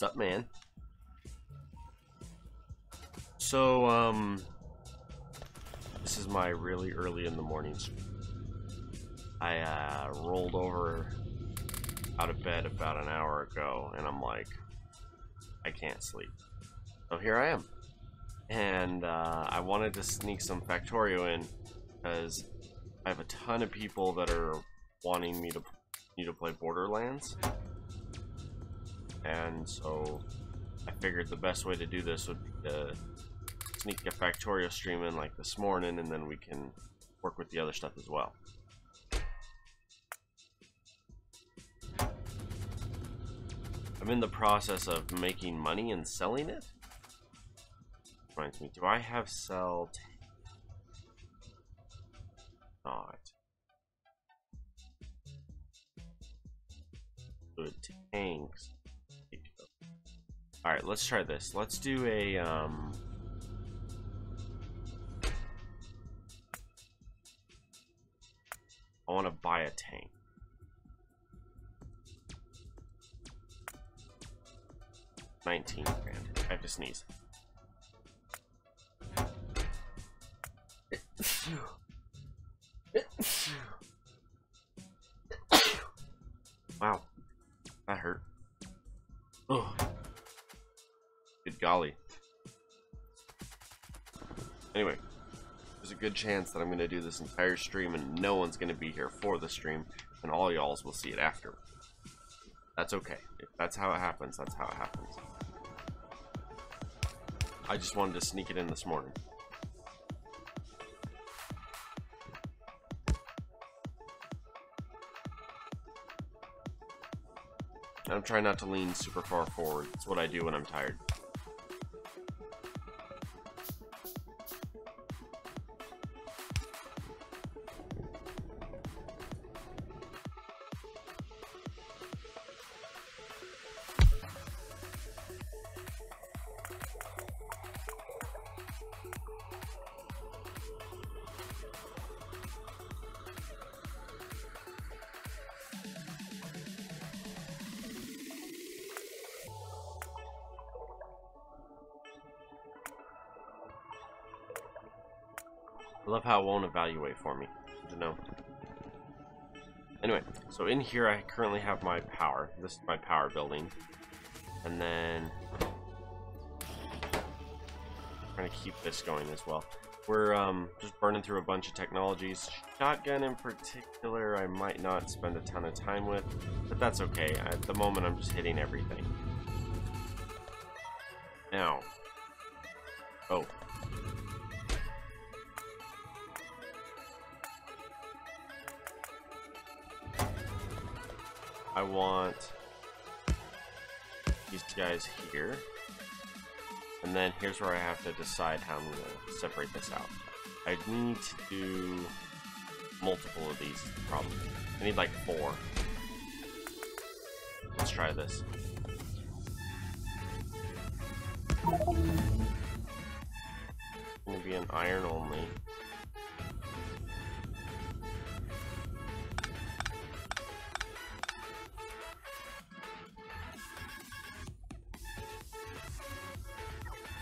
What's up, man? So, this is my really early in the morning stream. I rolled over out of bed about an hour ago, and I'm like, I can't sleep. So here I am. And I wanted to sneak some Factorio in because I have a ton of people that are wanting me to play Borderlands. And so I figured the best way to do this would be to sneak a Factorio stream in like this morning, and then we can work with the other stuff as well. I'm in the process of making money and selling it. Reminds me, do I have sell? Not. Good tanks. Alright, let's try this. Let's do a I want to buy a tank. $19 grand. I have to sneeze. Wow, that hurt. Oh, good golly. Anyway, there's a good chance that I'm going to do this entire stream and no one's going to be here for the stream, and all y'alls will see it after. That's okay. If that's how it happens, that's how it happens. I just wanted to sneak it in this morning. I'm trying not to lean super far forward. It's what I do when I'm tired. I love how it won't evaluate for me. Good to know. Anyway, so in here I currently have my power. This is my power building. And then I'm trying to keep this going as well. We're just burning through a bunch of technologies. Shotgun in particular I might not spend a ton of time with, but that's okay. At the moment I'm just hitting everything. Now. Oh. I want these guys here, and then here's where I have to decide how I'm going to separate this out. I need to do multiple of these, probably. I need like 4. Let's try this. It's going to be an iron only.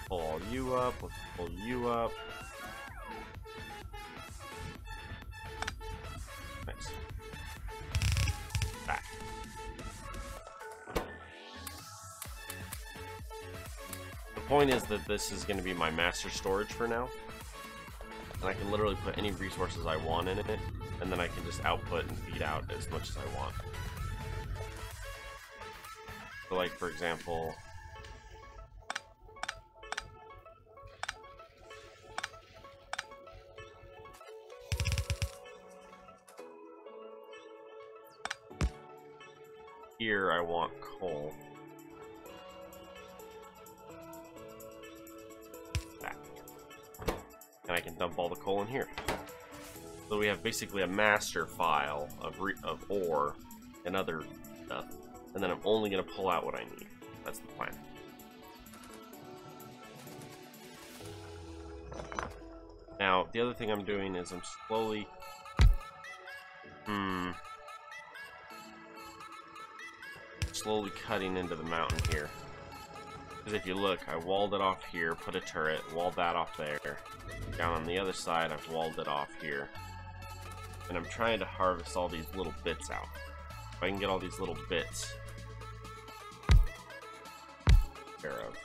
Pull all you up, let's pull you up. Nice. Back. The point is that this is going to be my master storage for now. And I can literally put any resources I want in it, and then I can just output and feed out as much as I want. So like, for example, here I want coal. Back. And I can dump all the coal in here. So we have basically a master file of ore and other stuff. And then I'm only going to pull out what I need. That's the plan. Now, the other thing I'm doing is I'm slowly slowly cutting into the mountain here. Because if you look, I walled it off here, put a turret, walled that off there. Down on the other side, I've walled it off here. And I'm trying to harvest all these little bits out. If I can get all these little bits care of.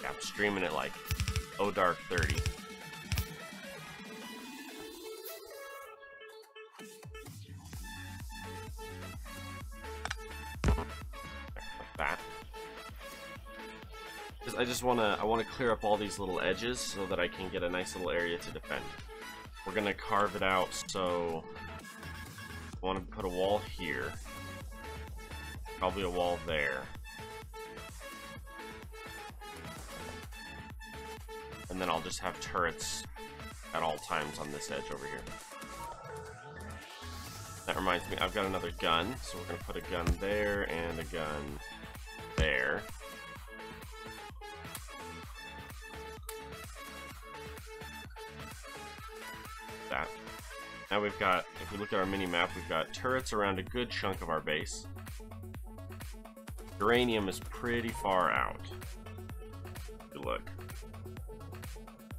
Yeah, I'm streaming it like Dark 30. That. Because I wanna clear up all these little edges so that I can get a nice little area to defend. We're gonna carve it out, so I want to put a wall here. Probably a wall there. And then I'll just have turrets at all times on this edge over here. That reminds me, I've got another gun, so we're gonna put a gun there and a gun there. That. Now we've got, if we look at our mini map, we've got turrets around a good chunk of our base. Uranium is pretty far out. If you look.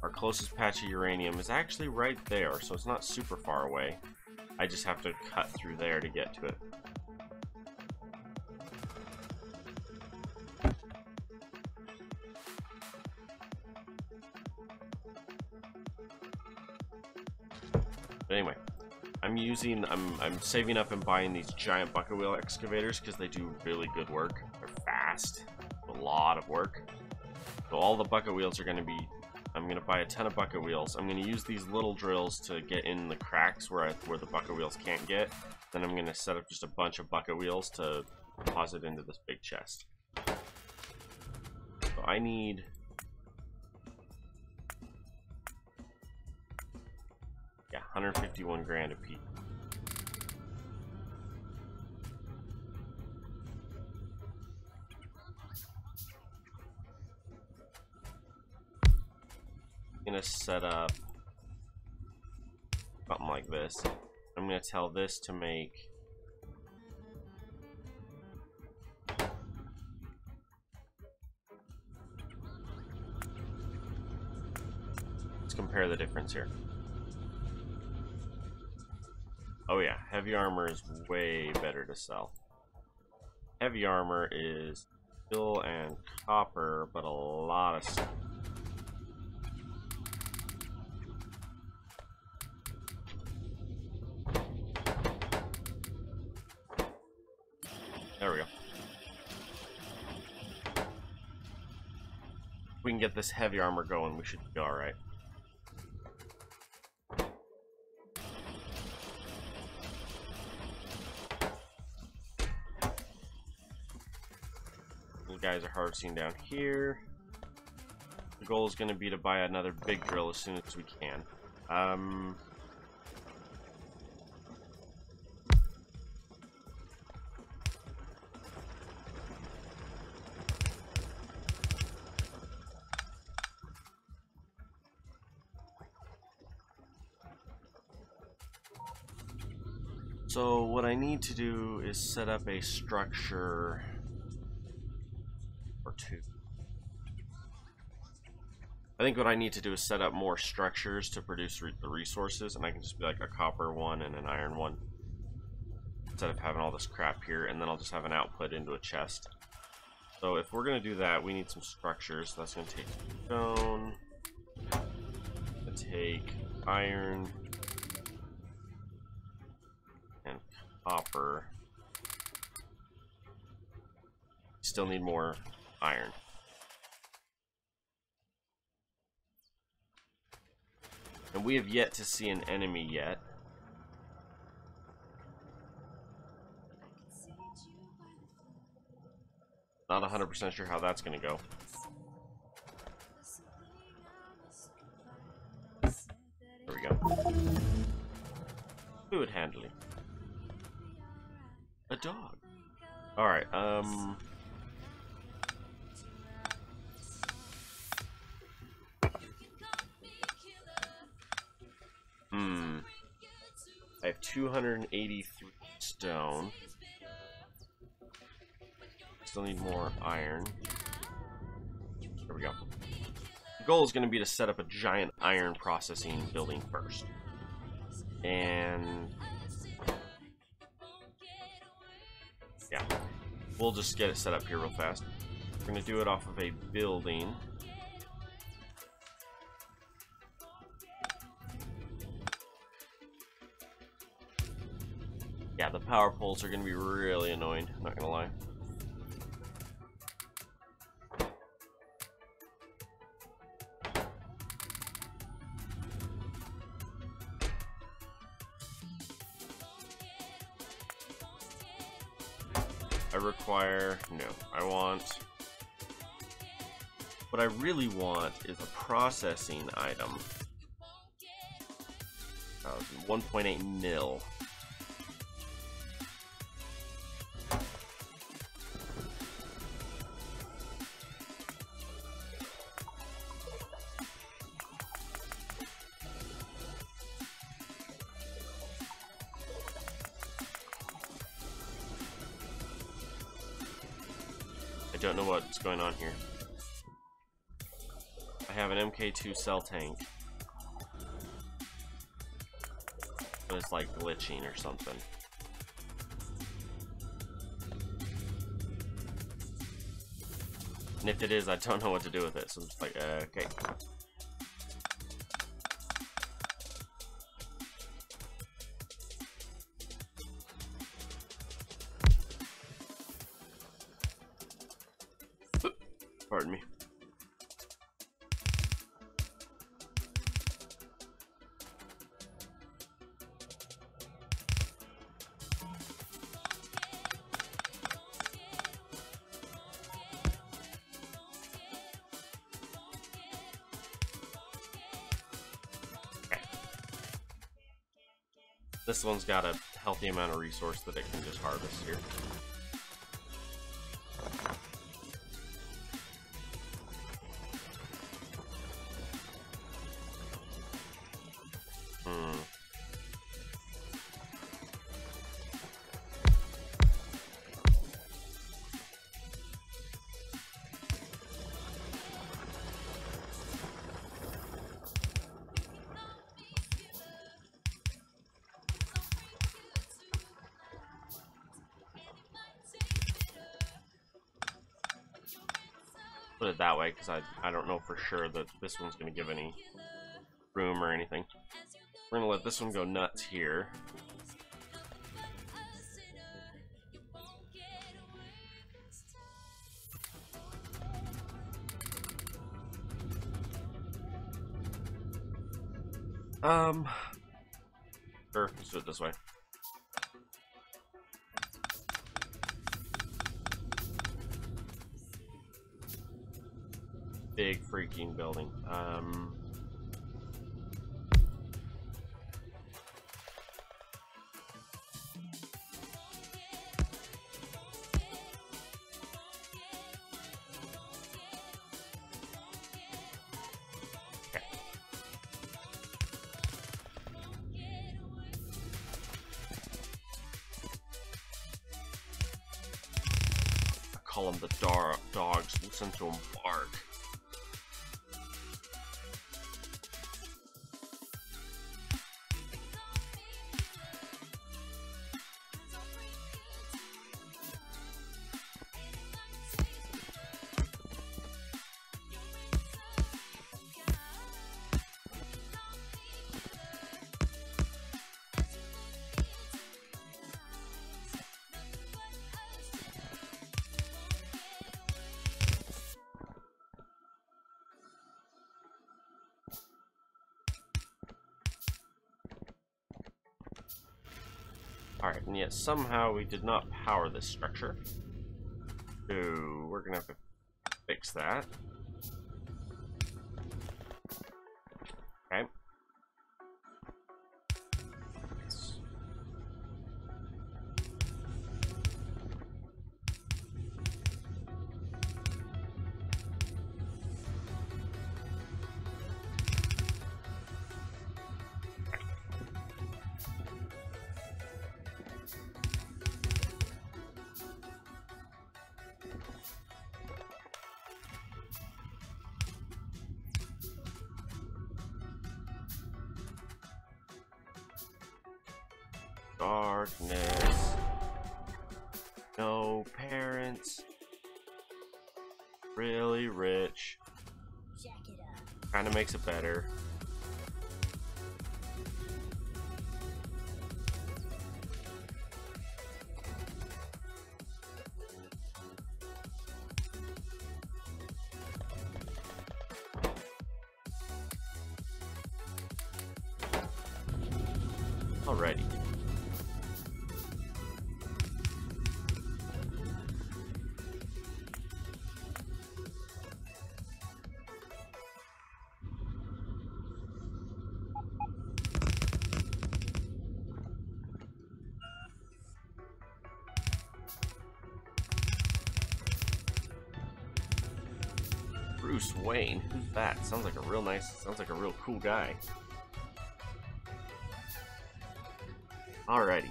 Our closest patch of uranium is actually right there, so it's not super far away. I just have to cut through there to get to it. But anyway, I'm saving up and buying these giant bucket wheel excavators because they do really good work. They're fast, a lot of work. So all the bucket wheels are going to be, I'm going to buy a ton of bucket wheels. I'm going to use these little drills to get in the cracks where the bucket wheels can't get. Then I'm going to set up just a bunch of bucket wheels to deposit into this big chest. So I need... yeah, 151 grand a piece. I'm gonna set up something like this. I'm gonna tell this to make let's compare the difference here. Oh yeah, heavy armor is way better to sell. Heavy armor is steel and copper, but a lot of stuff. There we go. If we can get this heavy armor going, we should be alright. Little guys are harvesting down here. The goal is going to be to buy another big drill as soon as we can. So what I need to do is set up a structure or two. I think what I need to do is set up more structures to produce the resources, and I can just be like a copper one and an iron one instead of having all this crap here, and then I'll just have an output into a chest. So if we're going to do that, we need some structures. So that's going to take stone, take iron, and copper. Still need more iron. And we have yet to see an enemy yet. Not 100% sure how that's going to go. There we go. Food handling. A dog. Alright, 283 stone. Still need more iron. There we go. The goal is going to be to set up a giant iron processing building first. And yeah, we'll just get it set up here real fast. We're going to do it off of a building. Yeah, the power poles are going to be really annoying, not going to lie. I require, no, I want, what I really want is a processing item. 1.8 mil. I don't know what's going on here. I have an MK2 cell tank, but it's like glitching or something. And if it is, I don't know what to do with it, so I'm just like, okay. Pardon me. Okay. This one's got a healthy amount of resource that it can just harvest here. Put it that way because I don't know for sure that this one's going to give any room or anything. We're going to let this one go nuts here. Sure, let's do it this way. Big freaking building. Okay. I call them the dogs. Listen to them bark. Alright, and yet somehow we did not power this structure. So we're gonna have to fix that. Okay. darkness. No parents. Really rich. Kind of makes it better. Alrighty. Bruce Wayne? Who's that? Sounds like a real cool guy. Alrighty.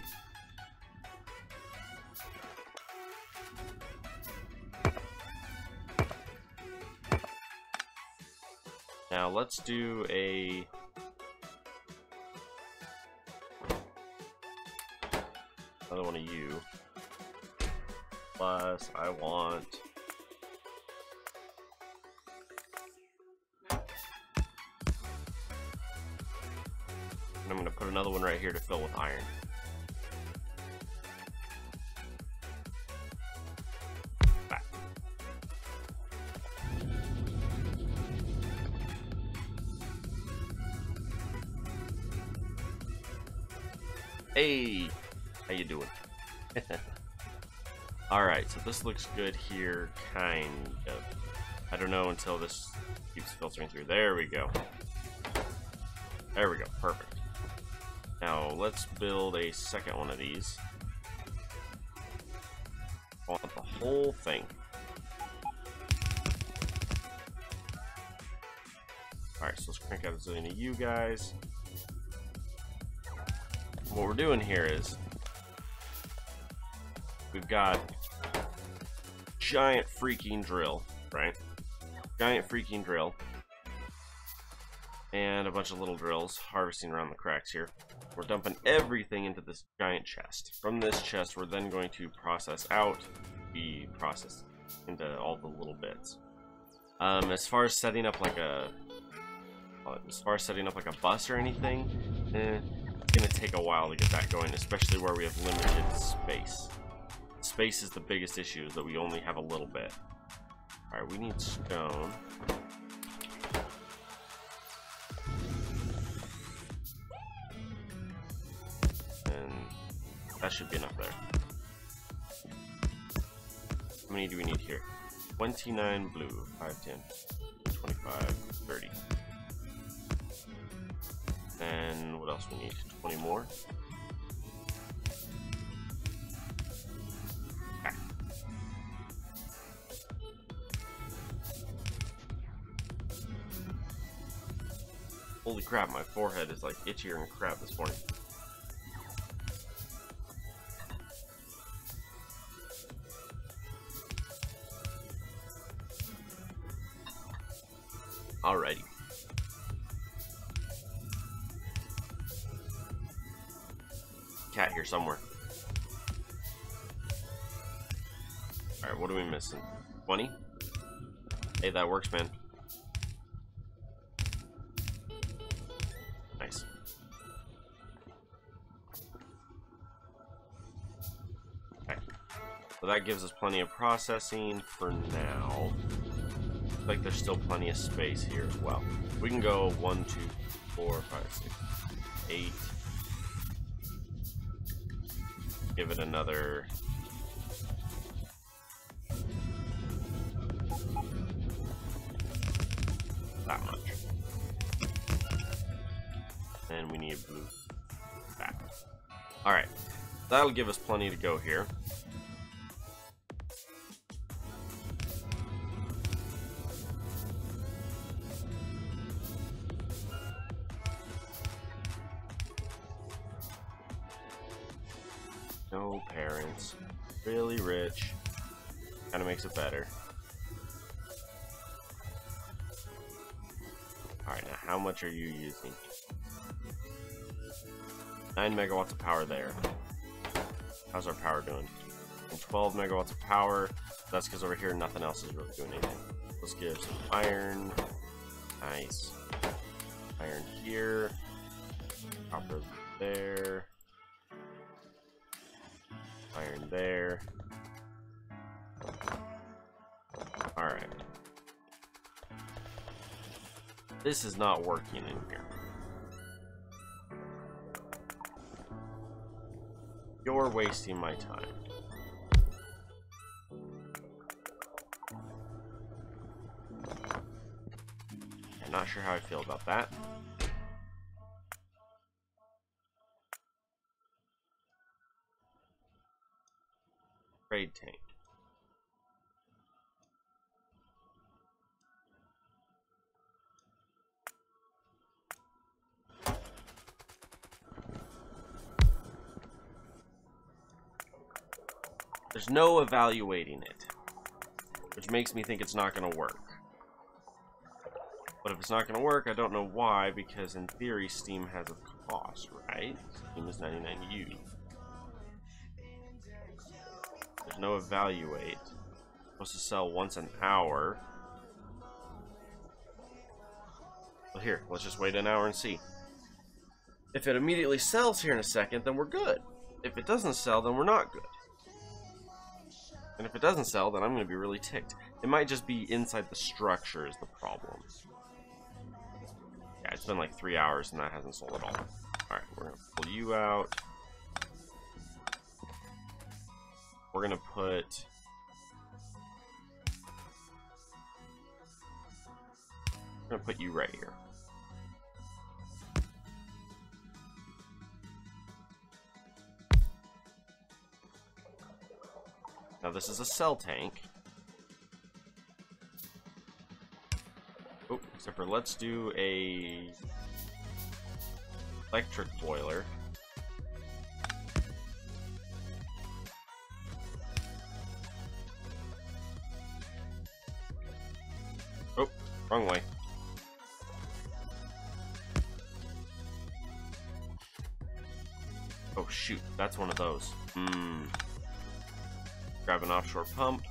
Now let's do another one of you. Plus, I want I'm going to put another one right here to fill with iron. Back. Hey, how you doing? Alright, so this looks good here, kind of. I don't know until this keeps filtering through. There we go. There we go, perfect. Now, let's build a second one of these. I want the whole thing. Alright, so let's crank out a zillion of you guys. What we're doing here is we've got giant freaking drill, right? Giant freaking drill. And a bunch of little drills harvesting around the cracks here. We're dumping everything into this giant chest. From this chest, we're then going to process out the process into all the little bits. As far as setting up like a bus or anything, it's gonna take a while to get that going, especially where we have limited space. Space is the biggest issue, is that we only have a little bit. All right, we need stone. That should be enough there. How many do we need here? 29 blue, 5, 10, 25, 30. And what else we need? 20 more. Okay. Holy crap, my forehead is like itchier than crap this morning. Alrighty. Cat here somewhere. Alright, what are we missing? 20? Hey, that works, man. Nice. Okay. So that gives us plenty of processing for now. Like there's still plenty of space here as well. We can go 1, 2, 4, 5, 6, 8. Give it another. That much. And we need blue back. Alright. That'll give us plenty to go here. No parents. Really rich. Kind of makes it better. Alright, now how much are you using? 9 megawatts of power there. How's our power doing? And 12 megawatts of power. That's because over here nothing else is really doing anything. Let's give some iron. Nice. Iron here. Copper there. Iron there. Alright. This is not working in here. You're wasting my time. I'm not sure how I feel about that. Trade tank. There's no evaluating it, which makes me think it's not going to work. But if it's not going to work, I don't know why, because in theory, Steam has a cost, right? Steam is 99U. There's no evaluate. It's supposed to sell once an hour. Well, here, let's just wait an hour and see. If it immediately sells here in a second, then we're good. If it doesn't sell, then we're not good. And if it doesn't sell, then I'm going to be really ticked. It might just be inside the structure is the problem. Yeah, it's been like 3 hours and that hasn't sold at all. Alright, we're going to pull you out. We're going to put... I'm going to put you right here. Now this is a cell tank. Oh, except for let's do a electric boiler. Oh, wrong way. Oh shoot, that's one of those. Grab an offshore pump.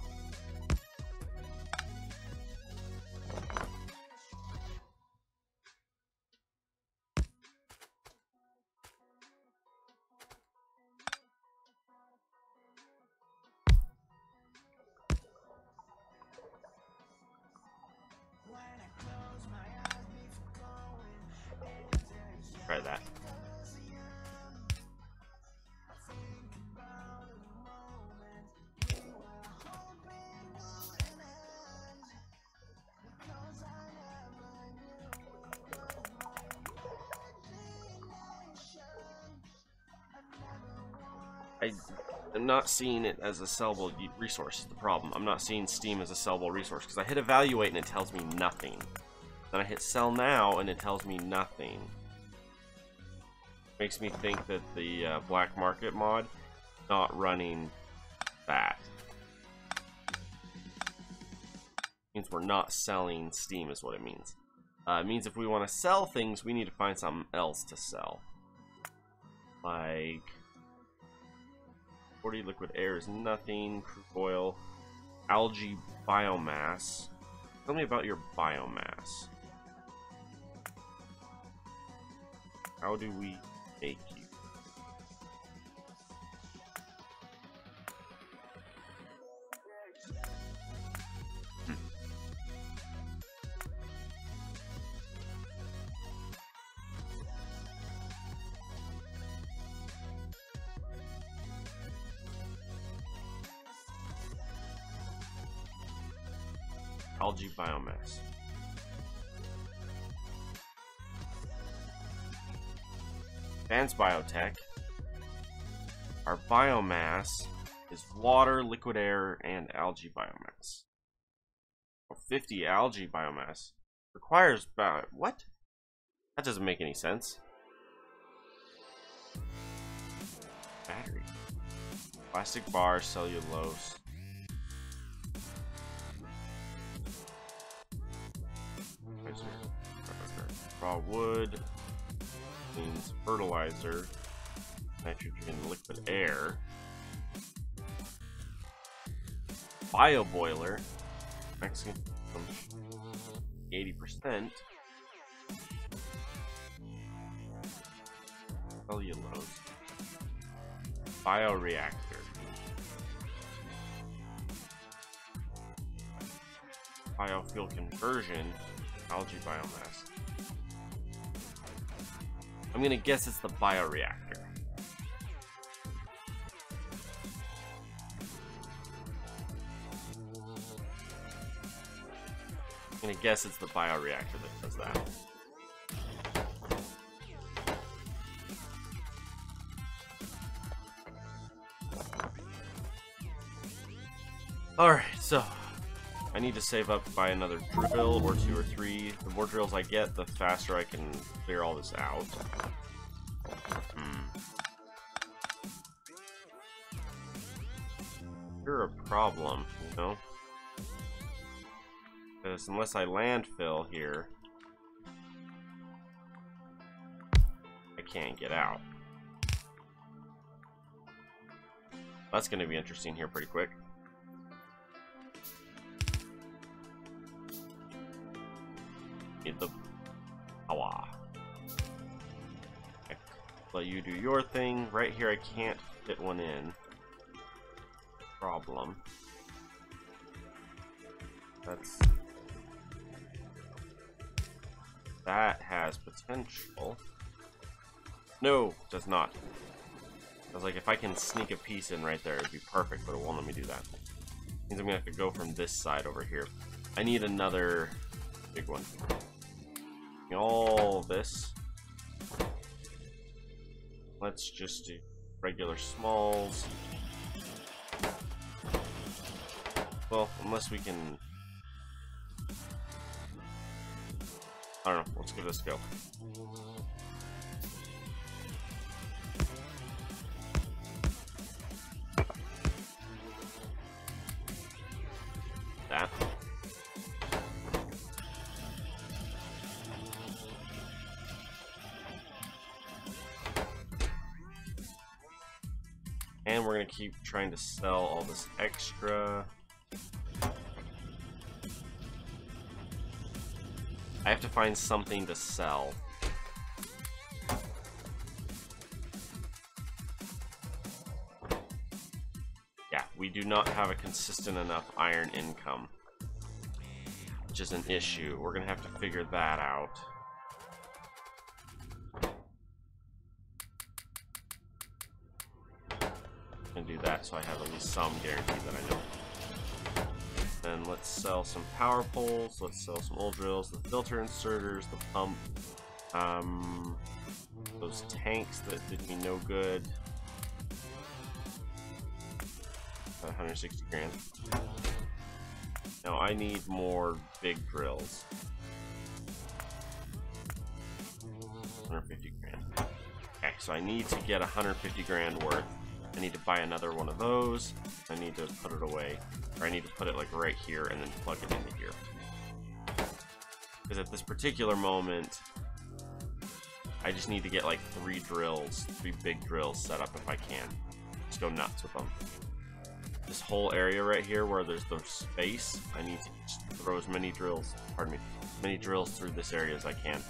Try that. I'm not seeing it as a sellable resource is the problem. I'm not seeing Steam as a sellable resource because I hit evaluate and it tells me nothing. Then I hit sell now and it tells me nothing. Makes me think that the black market mod is not running that. Means we're not selling Steam is what it means. It means if we want to sell things, we need to find something else to sell. Like 40 liquid air is nothing. Crude oil, algae biomass. Tell me about your biomass. How do we make you? Algae biomass. Advanced biotech. Our biomass is water, liquid air, and algae biomass. Oh, 50 algae biomass requires what? That doesn't make any sense. Battery. Plastic bar, cellulose. Raw wood means fertilizer, nitrogen, liquid air. bio boiler. Actually, 80%. Cellulose. Bioreactor. Biofuel conversion. Algae biomass. I'm gonna guess it's the bioreactor. I'm gonna guess it's the bioreactor that does that. Alright, so I need to save up by another drill or 2 or 3. The more drills I get, the faster I can clear all this out. You're a problem, you know? Because unless I landfill here, I can't get out. That's going to be interesting here pretty quick. Need the power. Okay. Let you do your thing. Right here I can't fit one in. Problem. That has potential. No, it does not. I was like, if I can sneak a piece in right there, it'd be perfect, but it won't let me do that. Means I'm gonna have to go from this side over here. I need another big one. All this. Let's just do regular smalls. Well, unless we can... I don't know, let's give this a go. That. And we're gonna keep trying to sell all this extra. I have to find something to sell. Yeah, we do not have a consistent enough iron income, which is an issue. We're gonna have to figure that out. And do that so I have at least some guarantee that I know. Then let's sell some power poles, let's sell some old drills, the filter inserters, the pump, those tanks that did me no good. 160 grand. Now I need more big drills. 150 grand. Okay, so I need to get 150 grand worth. I need to buy another one of those. I need to put it away. Or I need to put it like right here and then plug it into here. Because at this particular moment, I just need to get like 3 big drills set up if I can. Just go nuts with them. This whole area right here where there's the space, I need to just throw as many drills, pardon me, many drills through this area as I can.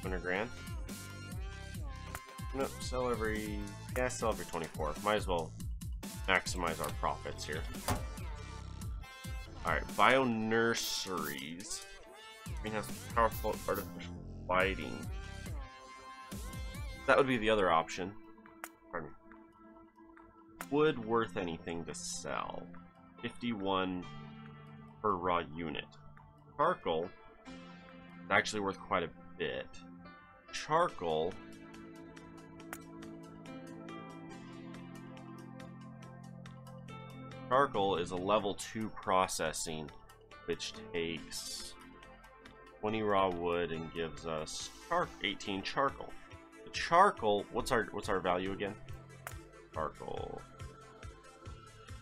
$100 grand. Nope, sell every 24. Might as well maximize our profits here. Alright, bio nurseries. Greenhouse powerful artificial lighting. That would be the other option. Pardon me. Wood worth anything to sell. 51 per raw unit. Charcoal is actually worth quite a bit. Charcoal is a level 2 processing, which takes 20 raw wood and gives us 18 charcoal. The charcoal, what's our value again? Charcoal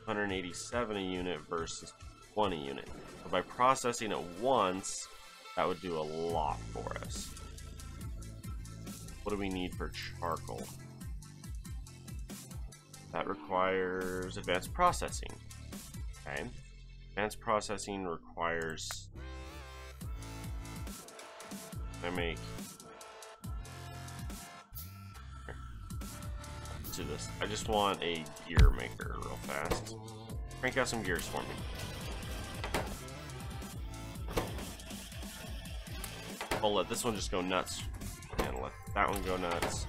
187 a unit versus 20 unit. The by processing it once, that would do a lot for us. What do we need for charcoal? That requires advanced processing. Okay. Advanced processing requires... I make... Here. Let's do this. I just want a gear maker real fast. Crank out some gears for me. I'll let this one just go nuts. And let that one go nuts.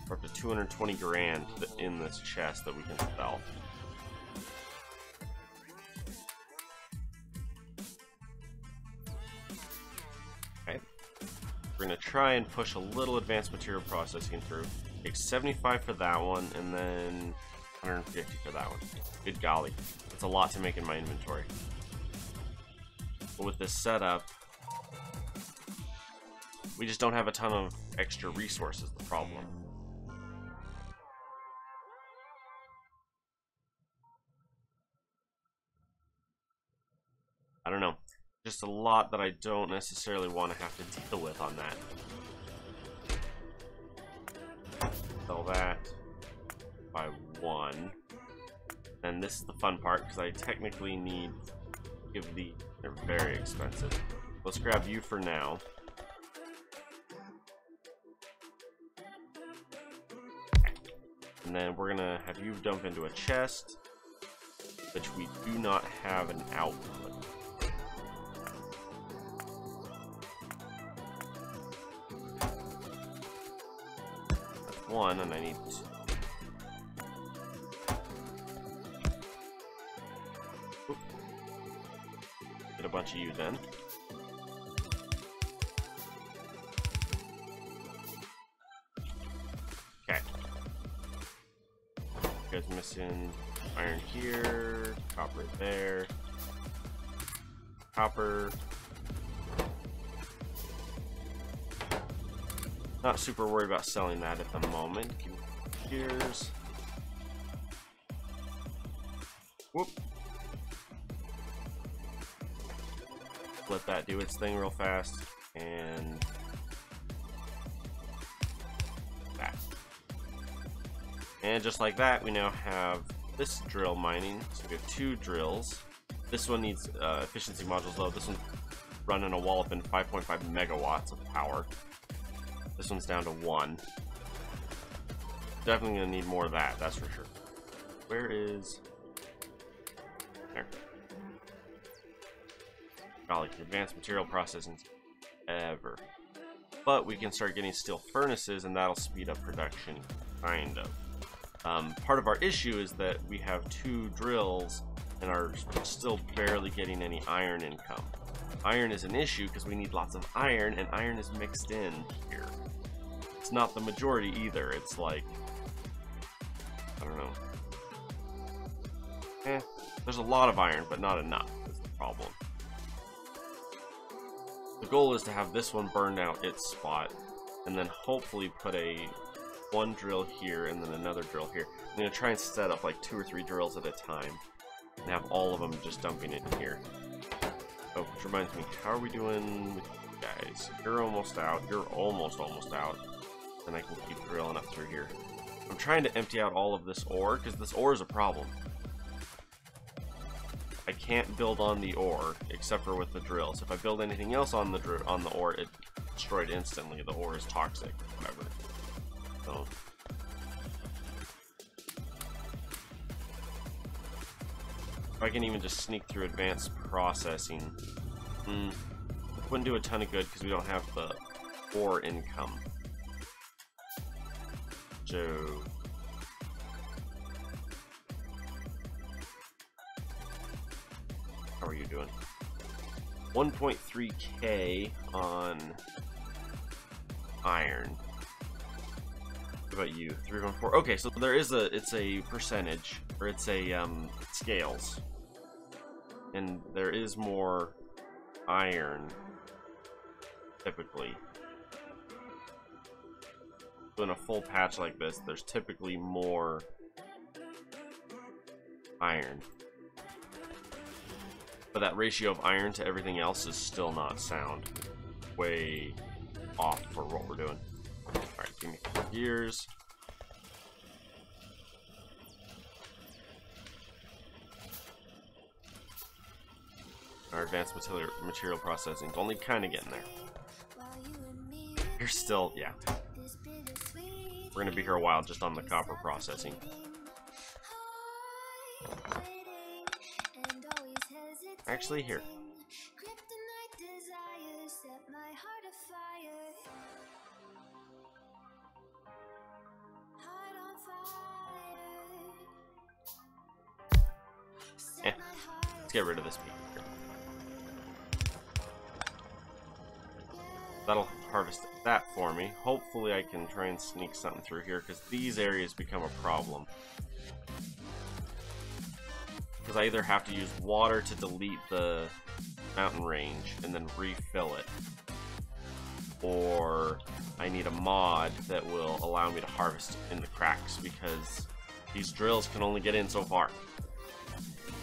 We're up to 220 grand in this chest that we can sell. Okay. We're going to try and push a little advanced material processing through. Take 75 for that one, and then 150 for that one. Good golly. That's a lot to make in my inventory. But with this setup, we just don't have a ton of extra resources, the problem. I don't know. Just a lot that I don't necessarily want to have to deal with on that. Sell that by 1. And this is the fun part, because I technically need to give the... They're very expensive. Let's grab you for now. And then we're gonna have you dump into a chest, which we do not have an output. That's 1, and I need 2. Oop. Get a bunch of you then. Okay. You guys missing iron here, copper there, copper. Not super worried about selling that at the moment. Gears. Whoop. Let that do its thing real fast, and that. And just like that, we now have this drill mining. So we have 2 drills. This one needs efficiency modules low. This one's running a wallop in 5.5 megawatts of power. This one's down to 1. Definitely gonna need more of that, that's for sure. Where is... There. Golly, advanced material processing ever. But we can start getting steel furnaces, and that'll speed up production, kind of. Part of our issue is that we have 2 drills and are still barely getting any iron income. Iron is an issue because we need lots of iron, and iron is mixed in here. It's not the majority either. It's like, I don't know. There's a lot of iron, but not enough is the problem. The goal is to have this one burned out its spot, and then hopefully put one drill here and then another drill here. I'm going to try and set up like 2 or 3 drills at a time and have all of them just dumping in here. Oh, which reminds me, how are we doing with you guys? You're almost out. You're almost out. Then I can keep drilling up through here. I'm trying to empty out all of this ore, because this ore is a problem. I can't build on the ore except for with the drills. If I build anything else on the ore, it's destroyed instantly. The ore is toxic, whatever. So if I can even just sneak through advanced processing, wouldn't do a ton of good because we don't have the ore income. So how are you doing? 1.3k on iron. What about you? 314. Okay, so there is it's a percentage, or it's a scales, and there is more iron typically. So in a full patch like this, there's typically more iron. But that ratio of iron to everything else is still not sound. Way off for what we're doing. Alright, give me 4 gears. Our advanced material processing is only kind of getting there. You're still, yeah. We're gonna be here a while just on the copper processing. Actually, here. Let's get rid of this peak. That'll harvest that for me. Hopefully I can try and sneak something through here, because these areas become a problem. Because I either have to use water to delete the mountain range and then refill it, or I need a mod that will allow me to harvest in the cracks, because these drills can only get in so far.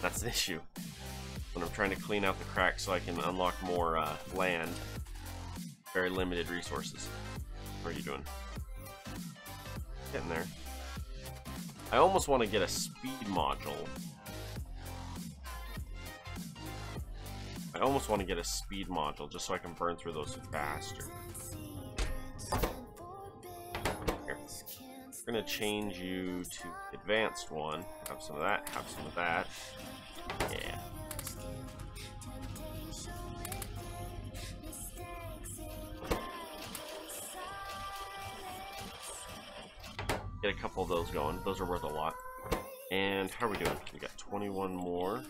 That's the issue. When I'm trying to clean out the cracks so I can unlock more land. Very limited resources. What are you doing? Getting there. I almost want to get a speed module. Just so I can burn through those faster. Here. We're gonna change you to advanced one. Have some of that, have some of that. Yeah. Get a couple of those going. Those are worth a lot. And how are we doing? We got 21 more.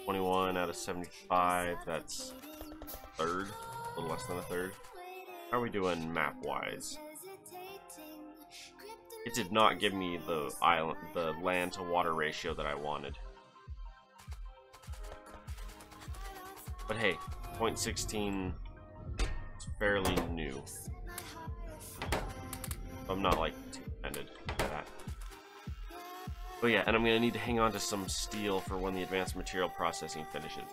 21 out of 75. That's a third. A little less than a third. How are we doing map-wise? It did not give me the island, the land to water ratio that I wanted. But hey, 0.16 is fairly new. I'm not like too offended by that. But yeah, and I'm gonna need to hang on to some steel for when the advanced material processing finishes.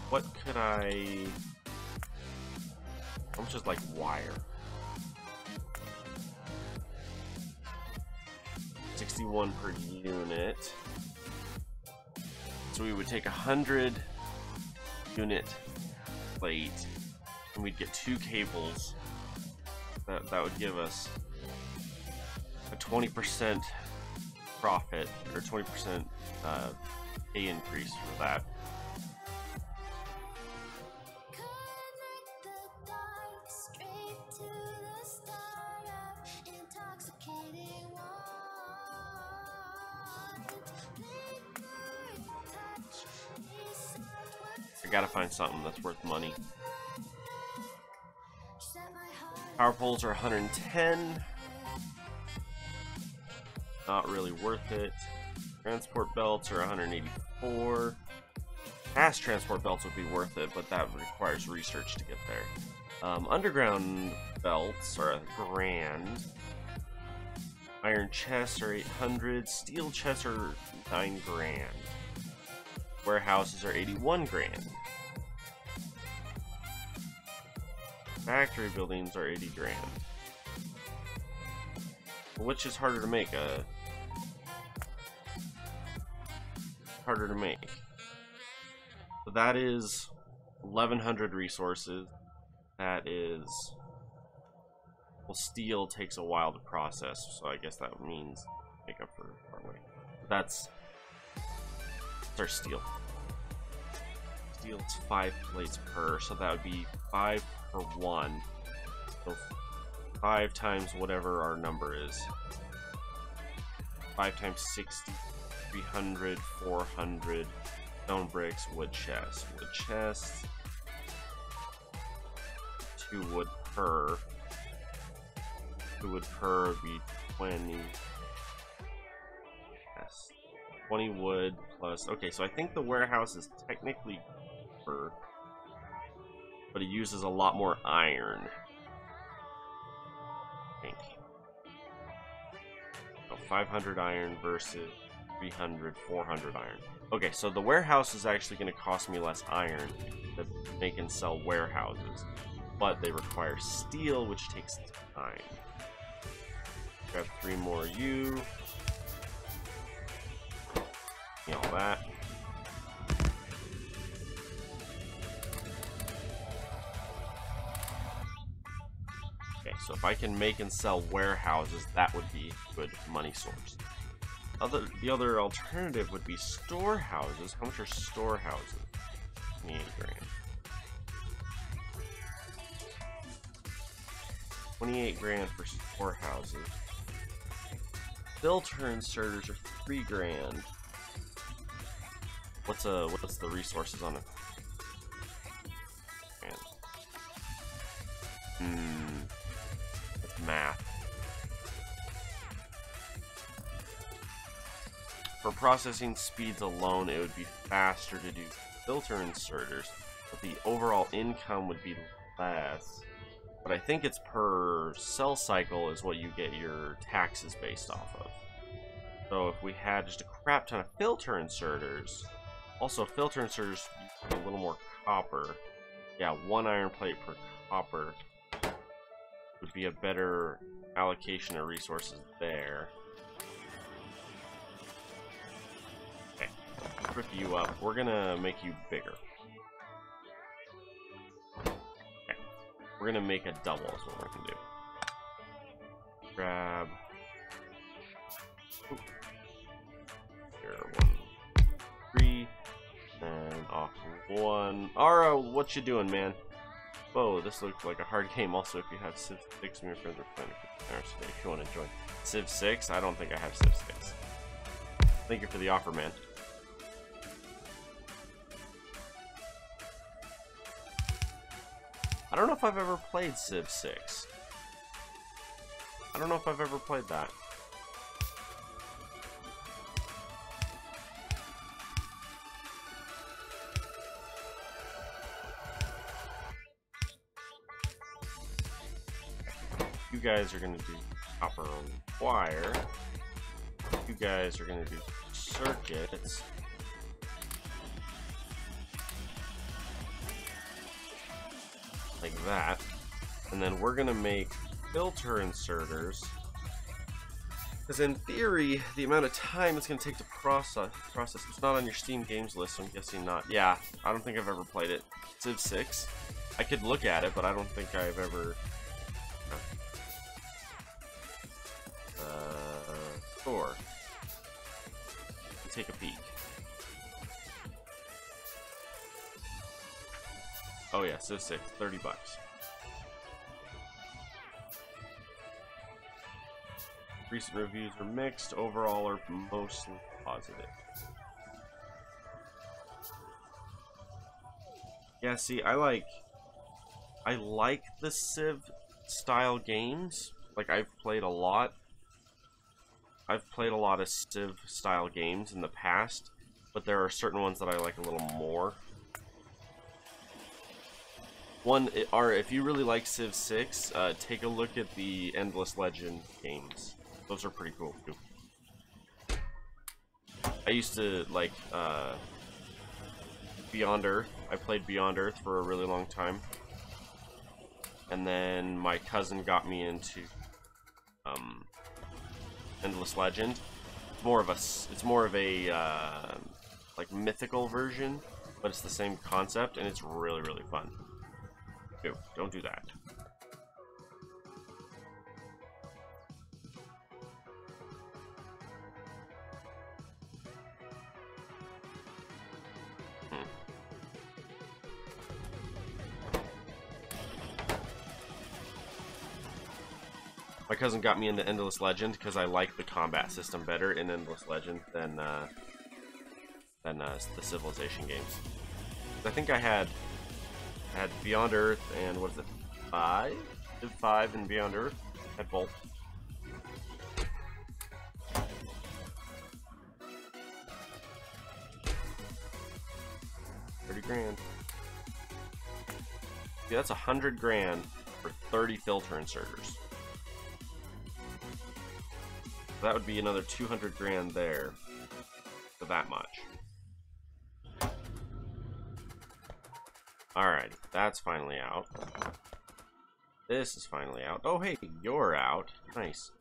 What could I... How much is like wire? 61 per unit. So we would take 100 unit plate, and we'd get 2 cables. That would give us a 20% profit, or 20% pay increase for that. I gotta find something that's worth money. Power poles are 110. Not really worth it. Transport belts are 184. Fast transport belts would be worth it, but that requires research to get there. Underground belts are $1,000. Iron chests are 800. Steel chests are $9,000. Warehouses are 81 grand. Factory buildings are 80 grand. Which is harder to make? Harder to make. So that is 1,100 resources. That is... Well, steel takes a while to process, so I guess that means make up for our way. That's our steel. Steel's 5 plates per, so that would be 5 per 1. So 5 times whatever our number is. 5 times 60, 300, 400. Stone bricks, wood chests. Wood chests. 2 wood per. 2 wood per would be 20. Yes. 20 wood plus... Okay, so I think the warehouse is technically per, but it uses a lot more iron. think. Oh, 500 iron versus 300, 400 iron. Okay, so the warehouse is actually going to cost me less iron to make and sell warehouses, but they require steel, which takes time. Grab 3 more you. All that. Okay, so if I can make and sell warehouses, that would be a good money source. The other alternative would be storehouses. How much are storehouses? 28 grand. 28 grand for storehouses. Filter inserters are 3 grand. What's the resources on it? That's math. For processing speeds alone, it would be faster to do filter inserters, but the overall income would be less. But I think it's per cell cycle is what you get your taxes based off of. So if we had just a crap ton of filter inserters, also filter inserters use a little more copper. Yeah, 1 iron plate per copper would be a better allocation of resources there. Okay, trip you up. We're gonna make you bigger. Okay, we're gonna make a double is what we're gonna do. Grab. Oop. Here, 1, 3, and off 1. Aro, what you doing, man? Whoa, this looks like a hard game. Also, if you have Civ 6, me and friends are playing today. If you want to join Civ 6, I don't think I have Civ 6. Thank you for the offer, man. I don't know if I've ever played Civ 6. I don't know if I've ever played that. You guys are going to do copper wire. You guys are going to do circuits. Like that. And then we're going to make filter inserters. Because in theory, the amount of time it's going to take to process, it's not on your Steam games list, so I'm guessing not. Yeah, I don't think I've ever played it. Civ 6. I could look at it, but I don't think I've ever... Store. Take a peek. Oh yeah, Civ 6, 30 bucks. Recent reviews are mixed, overall are mostly positive. Yeah, see, I like the Civ style games. Like, I've played a lot of Civ style games in the past, but there are certain ones that I like a little more. If you really like Civ 6, take a look at the Endless Legend games. Those are pretty cool too. I used to like Beyond Earth. I played Beyond Earth for a really long time, and then my cousin got me into Endless Legend. It's more of a like mythical version, but it's the same concept, and it's really, really fun. Ew, don't do that. My cousin got me into Endless Legend because I like the combat system better in Endless Legend than the Civilization games. I think I had Beyond Earth and what is it, 5? Civ 5 and Beyond Earth. I had both. $30,000. Yeah, that's 100 grand for 30 filter inserters. That would be another 200 grand there for that much. Alright, that's finally out. This is finally out. Oh, hey, you're out. Nice.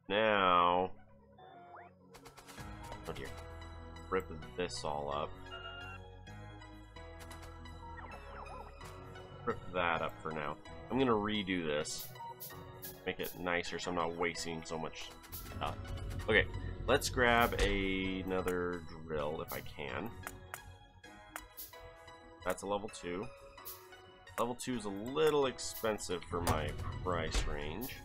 Now... Oh dear. Rip this all up. Rip that up for now. I'm gonna redo this. Make it nicer so I'm not wasting so much stuff. Okay, let's grab another drill if I can. That's a level 2. Level 2 is a little expensive for my price range.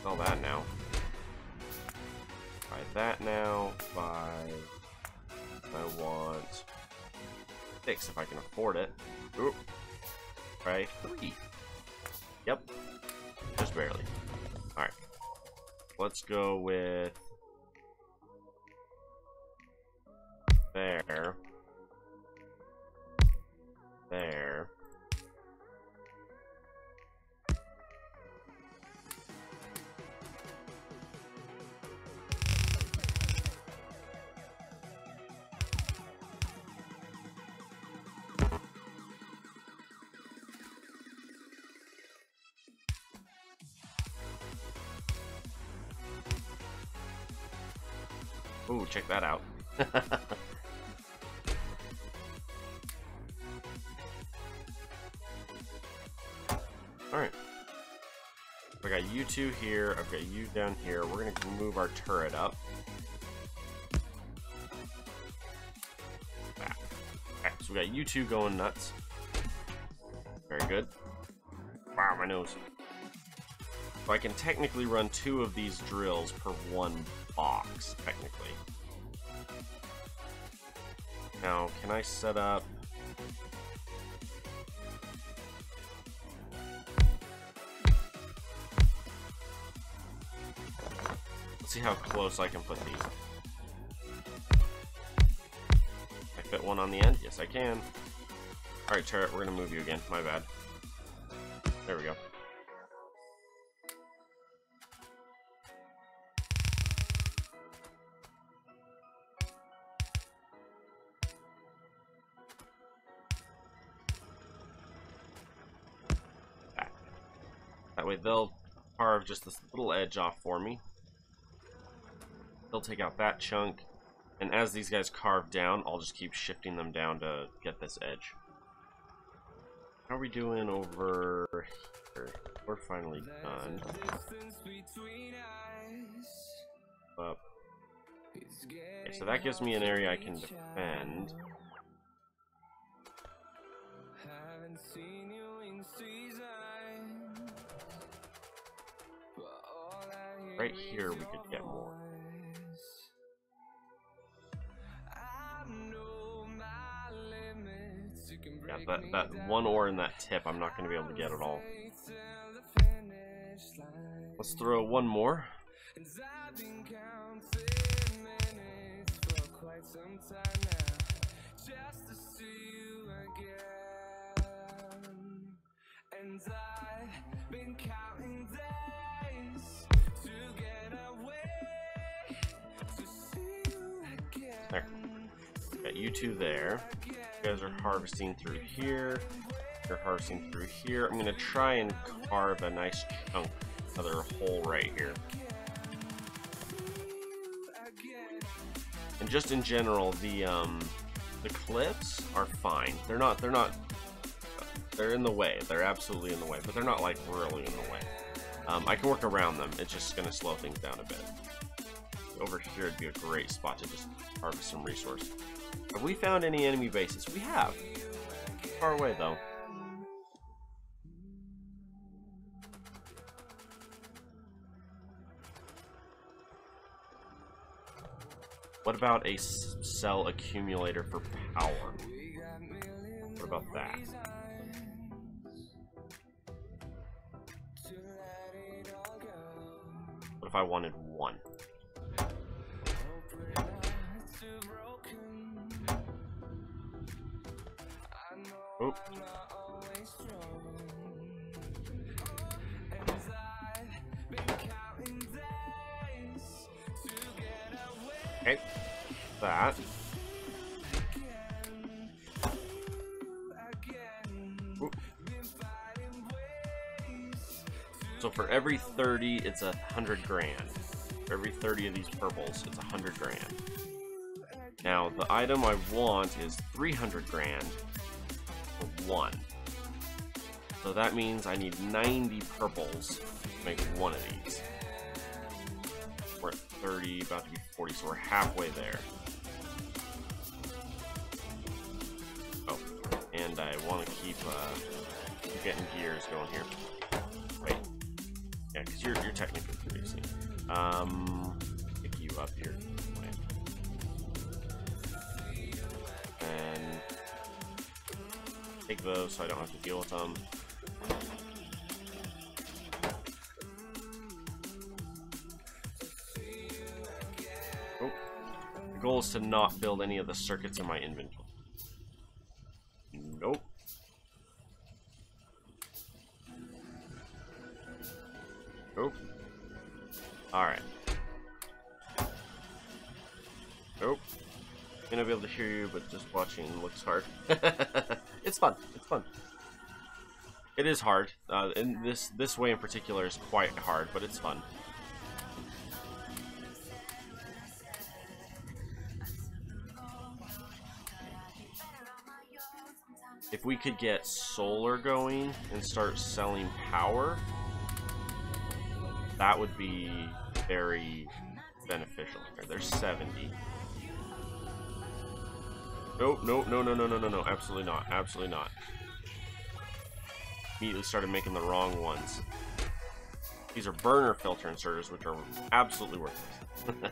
All that now. Buy that now. Buy. I want 6 if I can afford it. Oop. Try 3. Yep. Just barely. Alright. Let's go with there. There. Ooh, check that out. Alright. I got you two here, I've got you down here. We're gonna move our turret up. Back. Okay, so we got you two going nuts. Very good. Wow, my nose. So I can technically run 2 of these drills per 1 box, technically. Now, can I set up... Let's see how close I can put these. I fit one on the end? Yes, I can. Alright, turret, we're gonna move you again. My bad. There we go. That way they'll carve just this little edge off for me. They'll take out that chunk, and as these guys carve down, I'll just keep shifting them down to get this edge. How are we doing over here? We're finally done. Up. Okay, so that gives me an area I can defend. Right here we could get more. Yeah, that one ore in that tip, I'm not going to be able to get it all. Let's throw one more. There. Got you two there. You guys are harvesting through here. You're harvesting through here. I'm gonna try and carve a nice chunk, another hole right here. And just in general, the cliffs are fine. They're in the way. They're absolutely in the way, but they're not like really in the way. I can work around them. It's just gonna slow things down a bit. Over here would be a great spot to just harvest some resource. Have we found any enemy bases? We have. Far away though. What about a cell accumulator for power? What about that? What if I wanted one? Oop. that. Oop. So for every 30, it's 100 grand. For every 30 of these purples, it's 100 grand. Now, the item I want is 300 grand for one. So that means I need 90 purples to make one of these. We're at 30, about to be 40, so we're halfway there. Oh, and I want to keep getting gears going here. Wait. Yeah, because you're technically producing. Pick you up here. Wait. And take those so I don't have to deal with them. Oh. The goal is to not build any of the circuits in my inventory. Nope. Nope. Alright. Nope. Gonna be able to hear you, but just watching looks hard. It's fun. It's fun. It is hard. And this way in particular is quite hard, but it's fun. If we could get solar going and start selling power, that would be very beneficial. There's 70. Nope, nope, no, no, no, no, no, no, absolutely not, absolutely not. Immediately started making the wrong ones. These are burner filter inserters, which are absolutely worthless.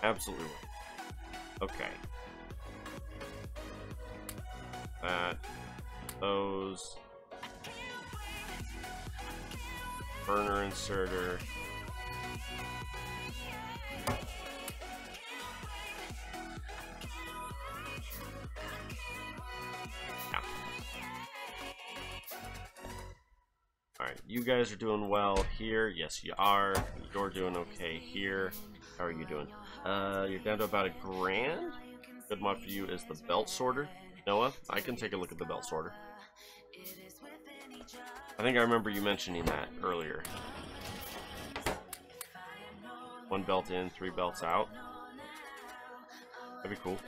Absolutely worthless. Okay. That, those, burner inserter. Yeah. Alright, you guys are doing well here. Yes, you are. You're doing okay here. How are you doing? You're down to about $1 grand. Good mod for you is the belt sorter. Noah, I can take a look at the belt sorter. I think I remember you mentioning that earlier. 1 belt in, 3 belts out. That'd be cool.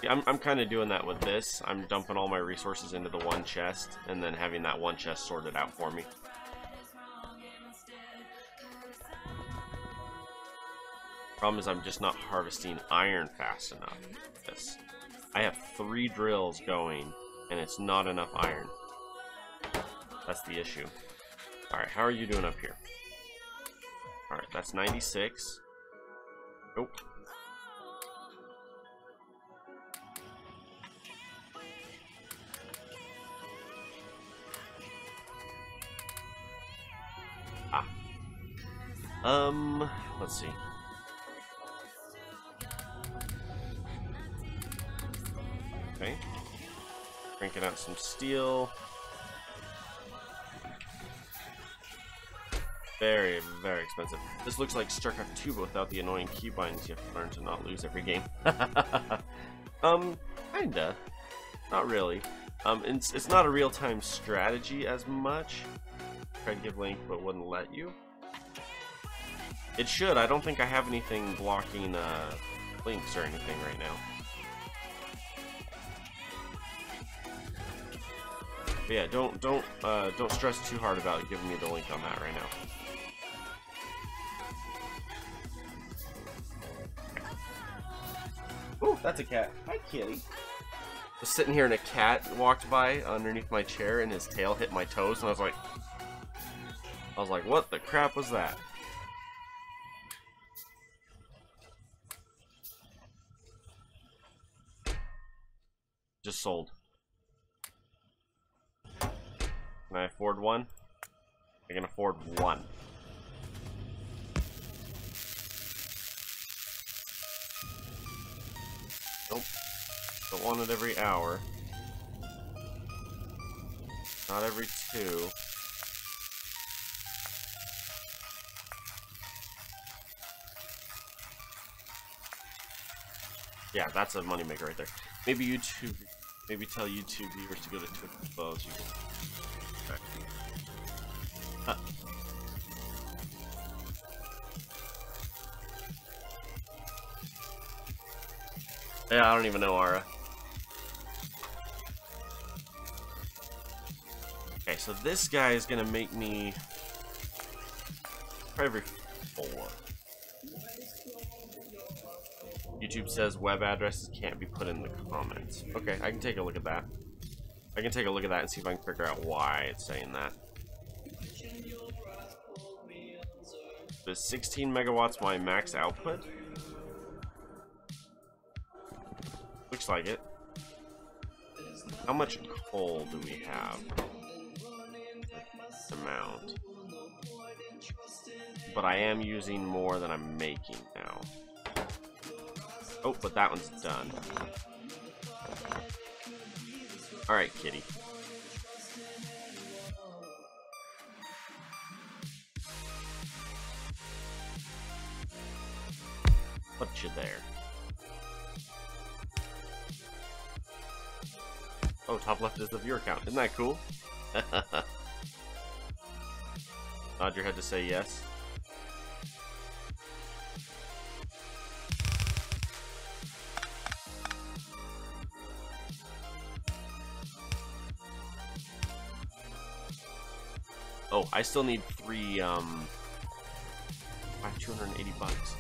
Yeah, I'm kind of doing that with this. I'm dumping all my resources into the one chest and then having that one chest sorted out for me. Problem is I'm just not harvesting iron fast enough. This. I have 3 drills going and it's not enough iron. That's the issue. Alright, how are you doing up here? Alright, that's 96. Nope. Let's see. Okay. Cranking out some steel. Very, very expensive. This looks like StarCraft 2, but without the annoying keybinds you have to learn to not lose every game. Kinda. Not really. It's not a real-time strategy as much. Tried to give link, but wouldn't let you. It should. I don't think I have anything blocking links or anything right now. But yeah, don't stress too hard about giving me the link on that right now. Ooh, that's a cat. Hi, kitty. I was sitting here and a cat walked by underneath my chair and his tail hit my toes and I was like, what the crap was that? Just sold. Can I afford one? I can afford one. Nope. Don't want it every hour. Not every 2. Yeah, that's a moneymaker right there. Maybe YouTube, maybe tell YouTube viewers to go to Twitch as well as you can. Okay. Huh. Yeah, I don't even know, Ara. Okay, so this guy is gonna make me every 4. YouTube says web addresses can't be put in the comments. Okay, I can take a look at that. I can take a look at that and see if I can figure out why it's saying that. Is 16 megawatts my max output? Looks like it. How much coal do we have? Amount. But I am using more than I'm making now. Oh, but that one's done. Alright, kitty. Put you there. Oh, top left is the viewer count. Isn't that cool? Nod your head to say yes. Oh, I still need 3, 280 bucks.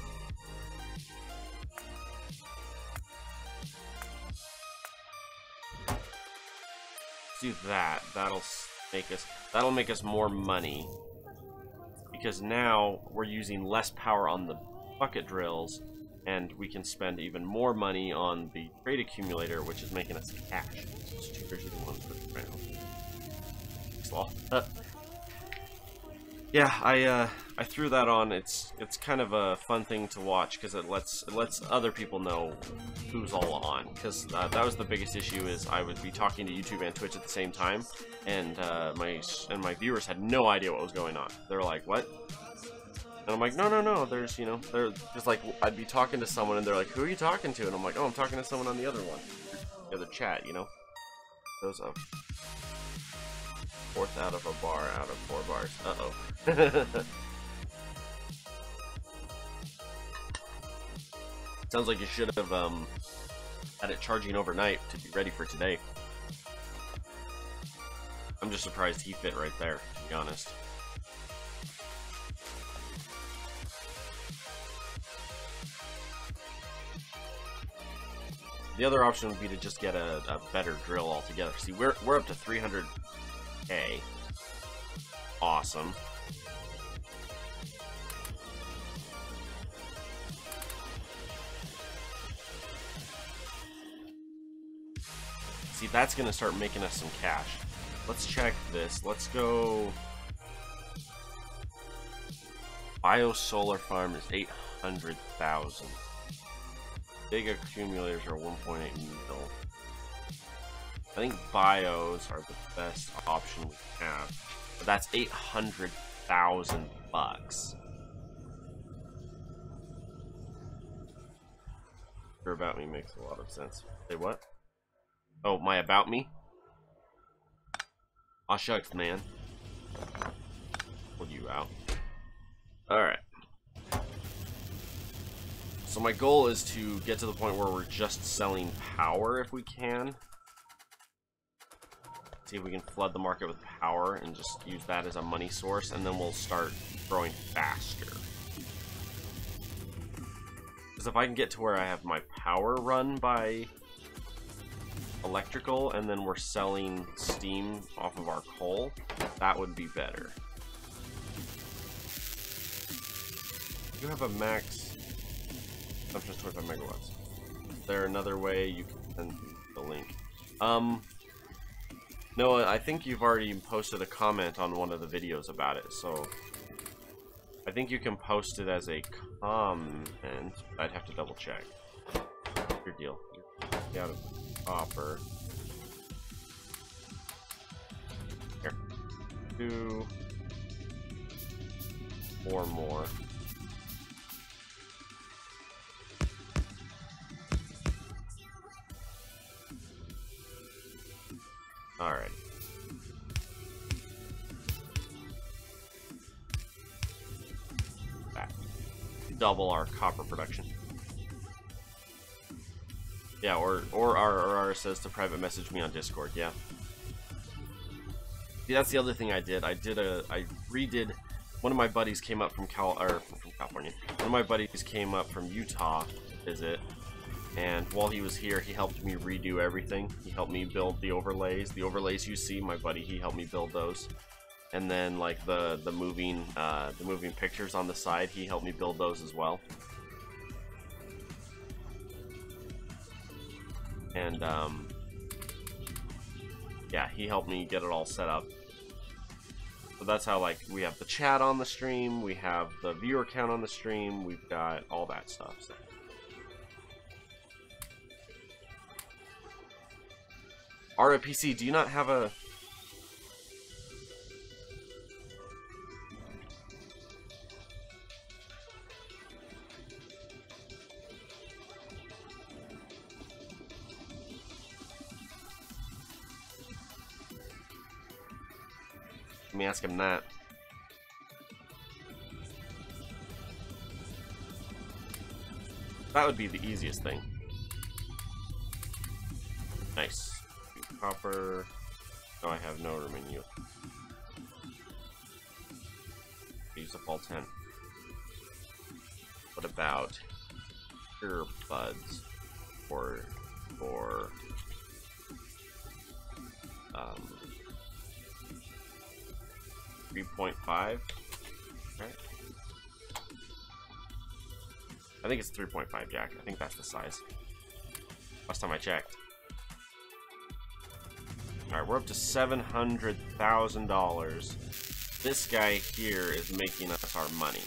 Let's do that. That'll make us more money. Because now we're using less power on the bucket drills, and we can spend even more money on the trade accumulator, which is making us cash. It's cheaper than one for the Yeah, I threw that on. It's kind of a fun thing to watch because it lets other people know who's all on. Because that was the biggest issue, is I would be talking to YouTube and Twitch at the same time, and my viewers had no idea what was going on. They're like, "What?" And I'm like, "No. There's, you know, they're just like, I'd be talking to someone and they're like, "Who are you talking to?" And I'm like, "Oh, I'm talking to someone on the other one, the other chat, you know." Those up. 4th out of a bar out of 4 bars. Uh-oh. Sounds like you should have had it charging overnight to be ready for today. I'm just surprised he fit right there, to be honest. The other option would be to just get a better drill altogether. See, we're up to 300K. Awesome. See, that's gonna start making us some cash. Let's check this. Let's go. Bio-solar farm is 800,000. Big accumulators are 1.8 mil. I think bios are the best option we have. But that's 800,000 bucks. Your about me makes a lot of sense. Say what? Oh, my about me? Aw shucks, man. Pull you out. Alright. So my goal is to get to the point where we're just selling power if we can. See if we can flood the market with power and just use that as a money source, and then we'll start growing faster. Because if I can get to where I have my power run by electrical, and then we're selling steam off of our coal, that would be better. You have a max consumption 25 megawatts. Is there another way you can send the link? No, I think you've already posted a comment on one of the videos about it, so I think you can post it as a comment. I'd have to double check. Your deal. You're out of copper. Here. 2 or more. double our copper production. Yeah, or RR says to private message me on Discord. Yeah. See, that's the other thing I did. I redid. One of my buddies came up from California. One of my buddies came up from Utah to visit, and while he was here, he helped me redo everything. He helped me build the overlays. The overlays you see, my buddy, he helped me build those. And then like the moving pictures on the side, he helped me build those as well. And yeah, he helped me get it all set up. So that's how, like, we have the chat on the stream, we have the viewer count on the stream, we've got all that stuff. So. RPC, do you not have a... Let me ask him that. That would be the easiest thing. Nice. Copper. No, I have no room in you. Use up all 10. What about earbuds for 3.5? Right. I think it's 3.5 jack. I think that's the size. Last time I checked. Alright, we're up to $700,000. This guy here is making us our money.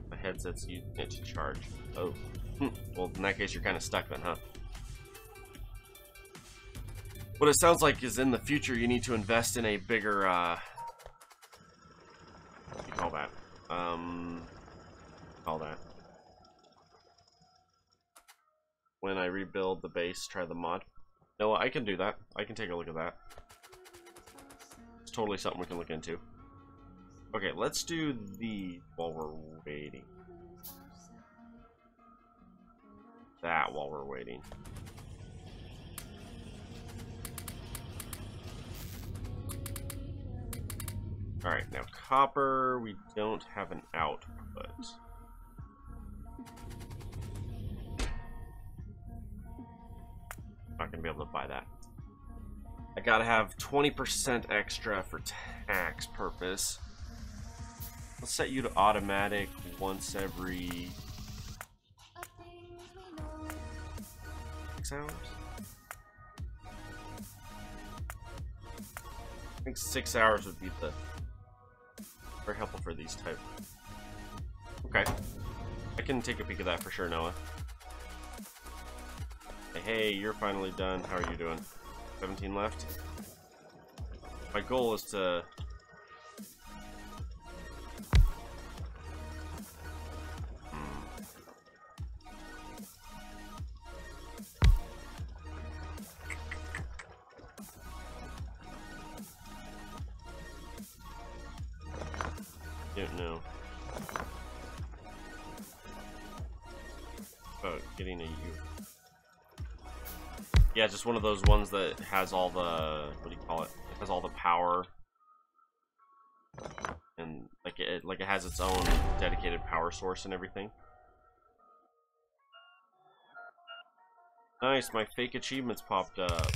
My headset's using it to charge. Oh. Well, in that case, you're kind of stuck then, huh? What it sounds like is in the future you need to invest in a bigger, what do you call that? When I rebuild the base, try the mod. No, I can do that. I can take a look at that. It's totally something we can look into. Okay, let's do these while we're waiting. That while we're waiting. Alright, now copper, we don't have an output. Not gonna be able to buy that. I gotta have 20% extra for tax purpose. Let's set you to automatic once every 6 hours. I think 6 hours would be the very helpful for these type. Okay, I can take a peek at that for sure, Noah. Hey, you're finally done. How are you doing? 17 left. My goal is to... Don't know. Oh, getting a U. Yeah, just one of those ones that has all the, what do you call it? It has all the power, and like it has its own dedicated power source and everything. Nice, my fake achievements popped up.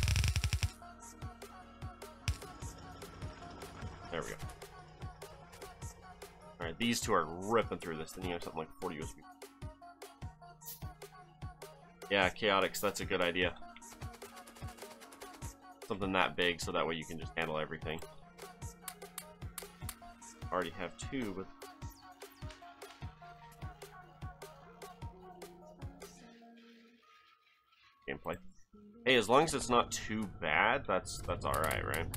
There we go. All right, these two are ripping through this. Then you have something like 40 USB. Yeah, Chaotix, that's a good idea. Something that big, so that way you can just handle everything. Already have two, but gameplay. Hey, as long as it's not too bad, that's all right, right?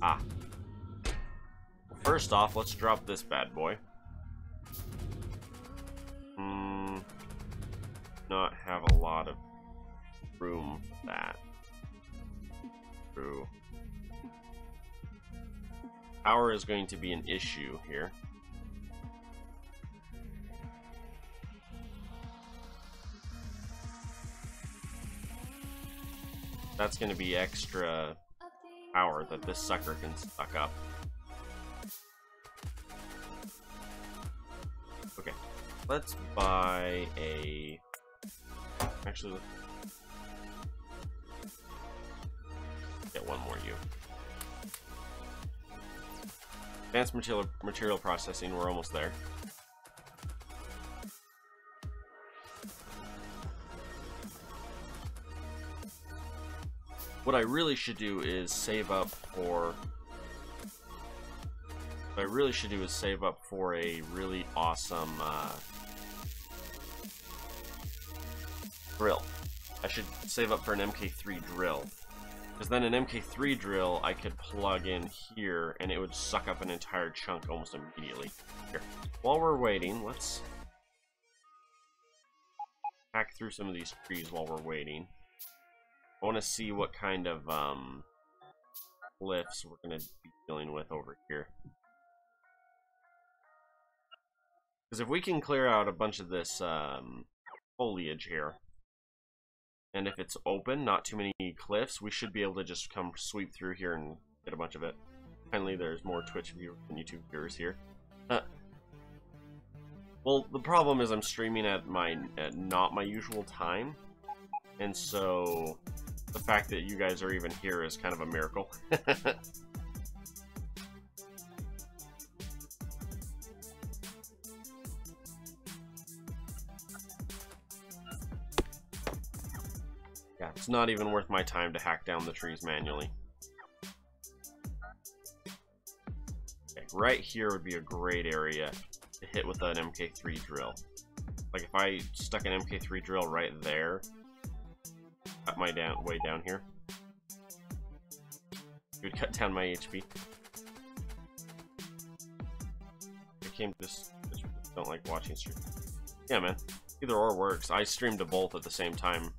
Ah. First off, let's drop this bad boy. Not have a lot of room for that. True. Power is going to be an issue here. That's going to be extra power that this sucker can suck up. Okay, let's buy a... Actually, get one more U. Advanced material processing, we're almost there. What I really should do is save up for... What I really should do is save up for a really awesome drill. I should save up for an MK3 drill. Because then an MK3 drill I could plug in here and it would suck up an entire chunk almost immediately. Here. While we're waiting, let's hack through some of these trees while we're waiting. I want to see what kind of cliffs we're going to be dealing with over here. Because if we can clear out a bunch of this foliage here, and if it's open, not too many cliffs, we should be able to just come sweep through here and get a bunch of it. Finally, there's more Twitch viewers and YouTube viewers here. Well, the problem is I'm streaming at not my usual time, and so the fact that you guys are even here is kind of a miracle. Yeah, it's not even worth my time to hack down the trees manually. Okay, right here would be a great area to hit with an MK3 drill. Like if I stuck an MK3 drill right there, cut my way down here, it would cut down my HP. I just don't like watching stream. Yeah, man, either or works. I stream to both at the same time.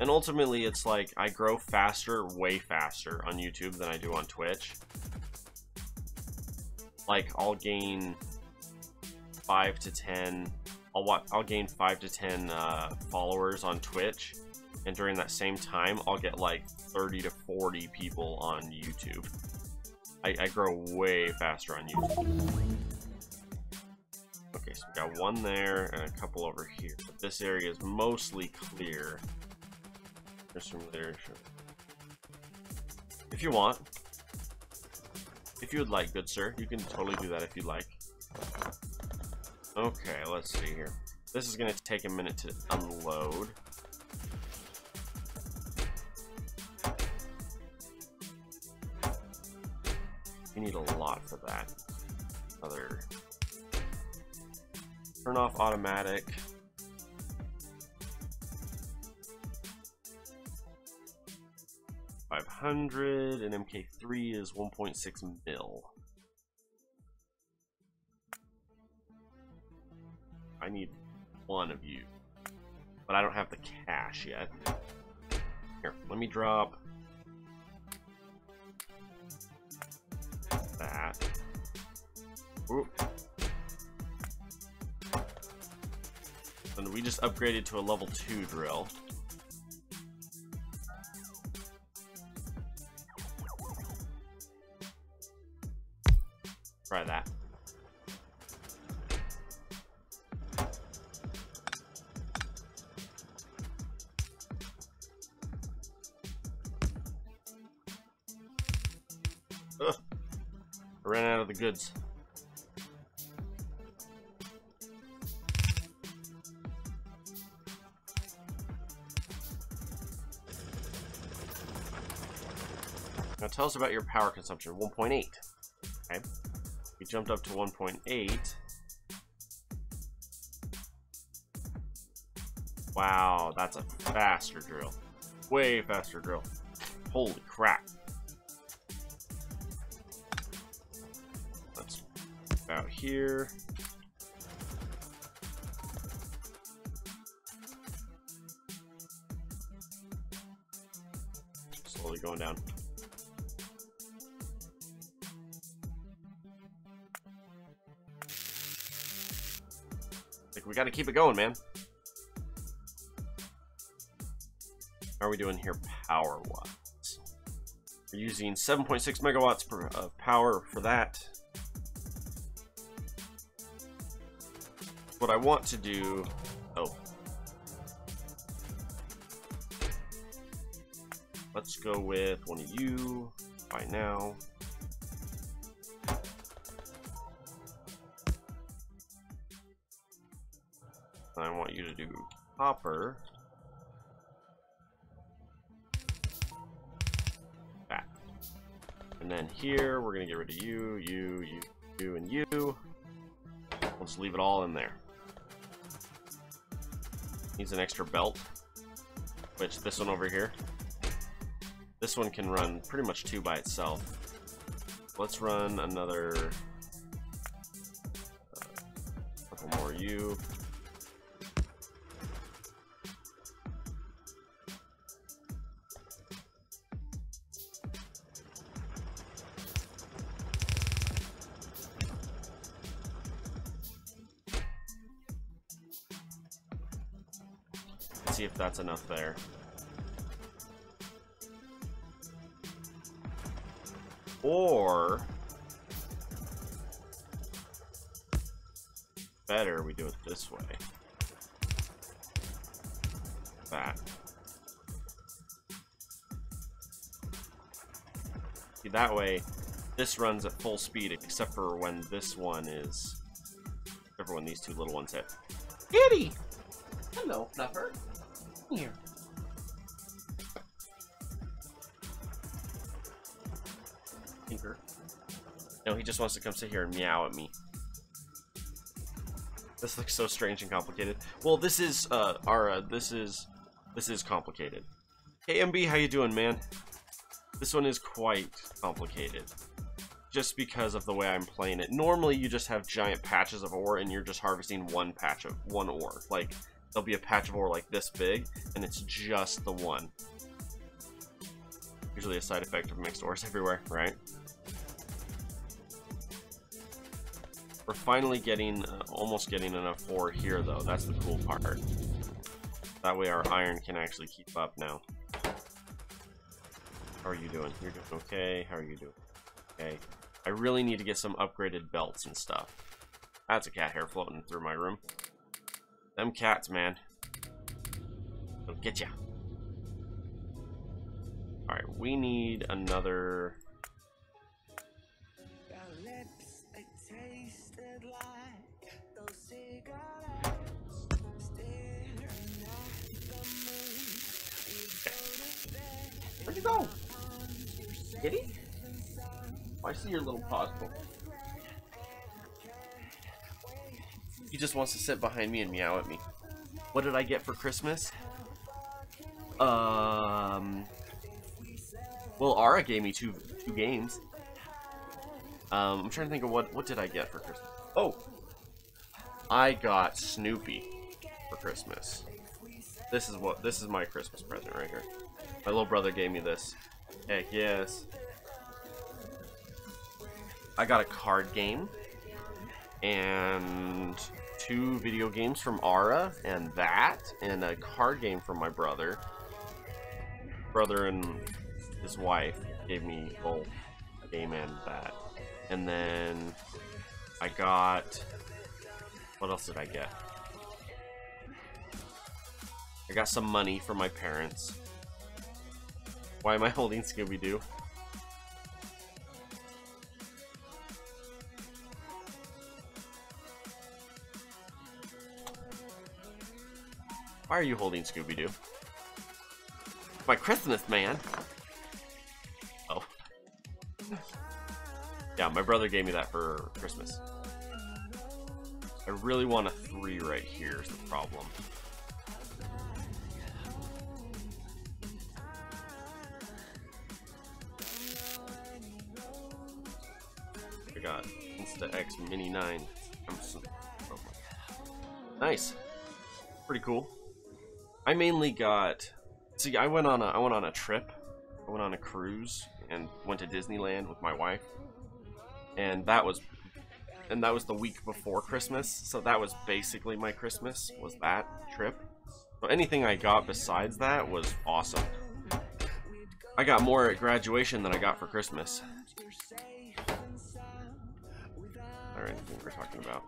And ultimately, it's like I grow faster, way faster on YouTube than I do on Twitch. Like I'll gain 5 to 10. I'll gain 5 to 10 followers on Twitch, and during that same time, I'll get like 30 to 40 people on YouTube. I grow way faster on YouTube. Okay, so we got one there and a couple over here. But this area is mostly clear. There's some there. If you want, if you would like, good sir, you can totally do that if you'd like. Okay, let's see here. This is going to take a minute to unload. You need a lot for that. Other turn off automatic. $500 and MK3 is 1.6 mil. I need one of you, but I don't have the cash yet. Here, let me drop that. Ooh. And we just upgraded to a level 2 drill. Try that. Ugh. I ran out of the goods. Now tell us about your power consumption. 1.8. Okay. We jumped up to 1.8. Wow, that's a faster drill. Way faster drill. Holy crap. Let's out here. Slowly going down. We got to keep it going, man. How are we doing here power-wise? We're using 7.6 megawatts of power for that. What I want to do... Oh. Let's go with one of you by now. I want you to do copper. That. And then here, we're going to get rid of you, you, and you. We'll just leave it all in there. Needs an extra belt. Which, this one over here. This one can run pretty much 2 by itself. Let's run another... couple more you. See if that's enough there. Or better, we do it this way. That. See, that way, this runs at full speed, except for when this one is. Except for when these two little ones hit. Kitty! Hello, Fluffer. Here. Tinker. No, he just wants to come sit here and meow at me. This looks so strange and complicated. Well, this is this is complicated. Hey MB, how you doing, man? This one is quite complicated. Just because of the way I'm playing it. Normally you just have giant patches of ore and you're just harvesting one patch of one ore. Like there'll be a patch of ore like this big, and it's just the one. Usually a side effect of mixed ores everywhere, right? We're finally getting, almost getting enough ore here though. That's the cool part. That way our iron can actually keep up now. How are you doing? You're doing okay. How are you doing? Okay. I really need to get some upgraded belts and stuff. That's a cat hair floating through my room. Them cats, man. They'll get ya. Alright, we need another... Where'd you go? Kitty? Oh, I see your little paws. He just wants to sit behind me and meow at me. What did I get for Christmas? Well, Ara gave me two games. I'm trying to think of what did I get for Christmas. Oh, I got Snoopy for Christmas. This is my Christmas present right here. My little brother gave me this. Heck yes. I got a card game and 2 video games from Ara and a card game from my brother. Brother and his wife gave me both a game and that. And then I got, what else did I get? I got some money from my parents. Why am I holding Scooby-Doo? Why are you holding Scooby-Doo? My Christmas, man! Oh. Yeah, my brother gave me that for Christmas. I really want a 3 right here is the problem. I got Insta-X Mini 9. Nice. Pretty cool. I mainly got... See, I went on a trip. I went on a cruise and went to Disneyland with my wife. And that was and that was the week before Christmas, so that was basically my Christmas, was that trip. So anything I got besides that was awesome. I got more at graduation than I got for Christmas. Alright, I think we're talking about.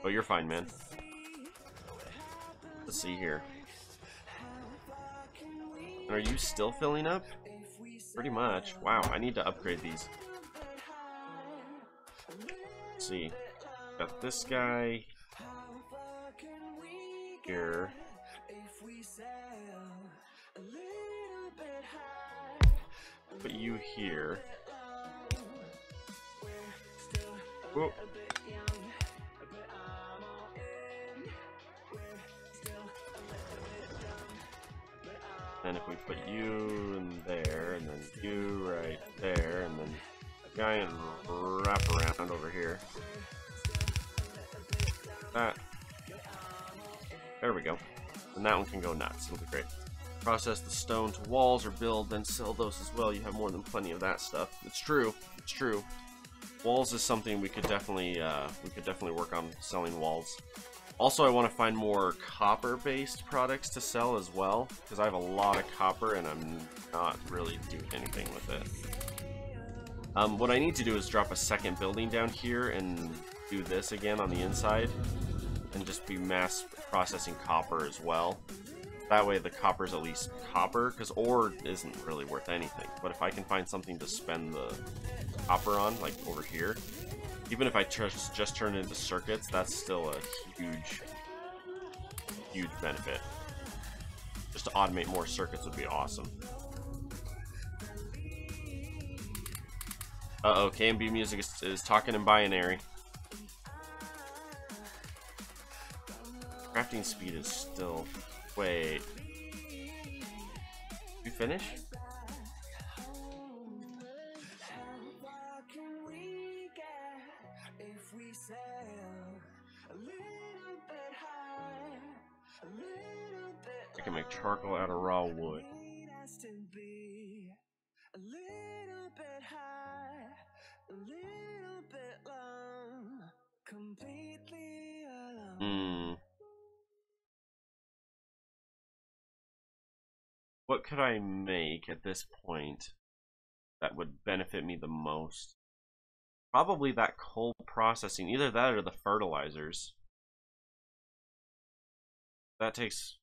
Oh, you're fine, man. Let's see here. Are you still filling up? Pretty much. Wow, I need to upgrade these. Let's see. Got this guy here. Put you here. Whoa. And if we put you in there, and then you right there, and then a guy and wrap around over here. That. There we go. And that one can go nuts. It'll be great. Process the stone to walls or build, then sell those as well. You have more than plenty of that stuff. It's true. It's true. Walls is something we could definitely work on selling walls. Also, I want to find more copper-based products to sell as well, because I have a lot of copper and I'm not really doing anything with it. What I need to do is drop a second building down here and do this again on the inside, and just be mass processing copper as well. That way the copper is at least copper, because ore isn't really worth anything. But if I can find something to spend the copper on, like over here, even if I just turn it into circuits, that's still a huge benefit. Just to automate more circuits would be awesome. Uh-oh, KMB Music is talking in binary. Crafting speed is still... Wait. You finish? I can make charcoal out of raw wood. What could I make at this point that would benefit me the most? Probably that coal processing, either that or the fertilizers. That takes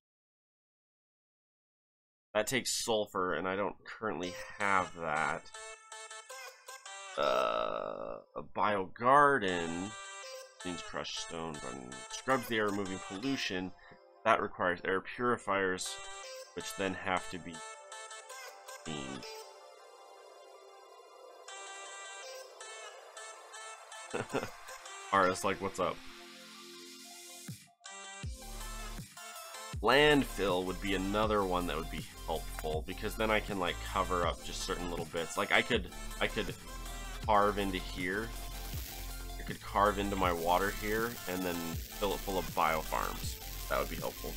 sulfur, and I don't currently have that. A biogarden means crushed stone, but scrubs the air, removing pollution. That requires air purifiers, which then have to be cleaned. Artist, like, what's up? Landfill would be another one that would be helpful, because then I can like cover up just certain little bits. Like I could carve into here. I could carve into my water here and then fill it full of biofarms. That would be helpful.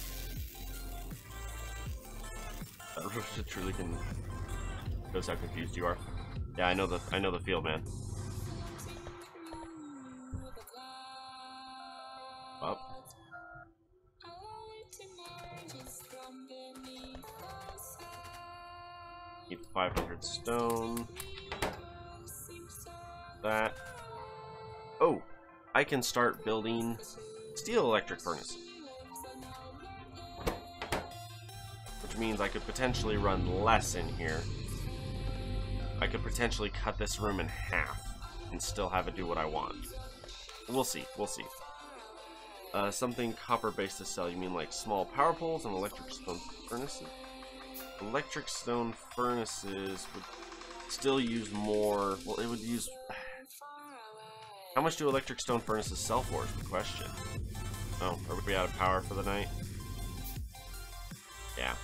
That truly can shows how confused you are. Yeah, I know the feel, man. Up. Need 500 stone. That. Oh, I can start building steel electric furnaces. Which means I could potentially run less in here. I could potentially cut this room in half and still have it do what I want. We'll see, we'll see. Something copper-based to sell. You mean like small power poles and electric stone furnaces? Electric stone furnaces would still use more. Well, it would use. How much do electric stone furnaces sell for? Is the question. Oh, are we out of power for the night? Yeah.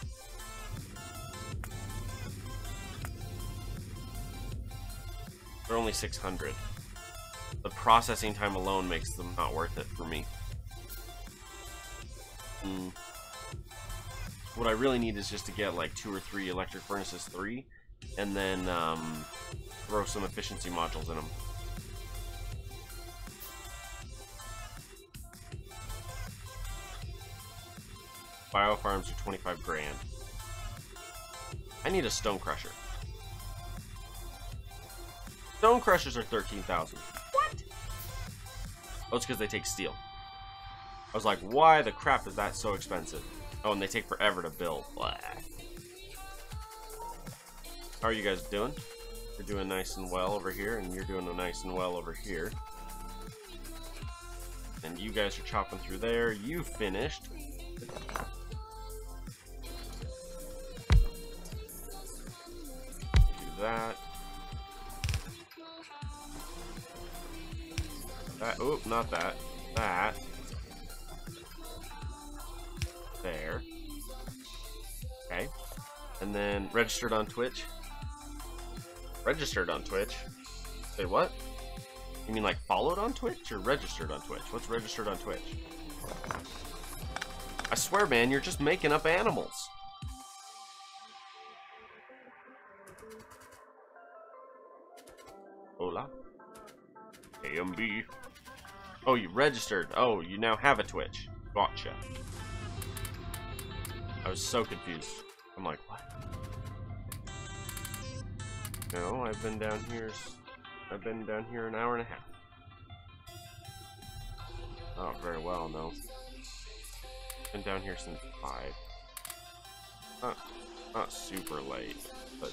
They're only 600. The processing time alone makes them not worth it for me. What I really need is just to get like 2 or 3 electric furnaces, 3, and then throw some efficiency modules in them. Bio farms are 25 grand. I need a stone crusher. Stone crushers are 13,000. What? Oh, it's because they take steel. I was like, why the crap is that so expensive? Oh, and they take forever to build. Blah. How are you guys doing? You're doing nice and well over here, and you're doing nice and well over here. And you guys are chopping through there. You finished. Do that. That. Oh, not that. That. There. Okay. And then registered on Twitch. Registered on Twitch? Say what? You mean like followed on Twitch or registered on Twitch? What's registered on Twitch? I swear, man, you're just making up animals. Hola. AMB. Oh, you registered. Oh, you now have a Twitch. Gotcha. I was so confused. I'm like, what? No, I've been down here an hour and a half. Oh, very well, no. Been down here since 5. Not super late, but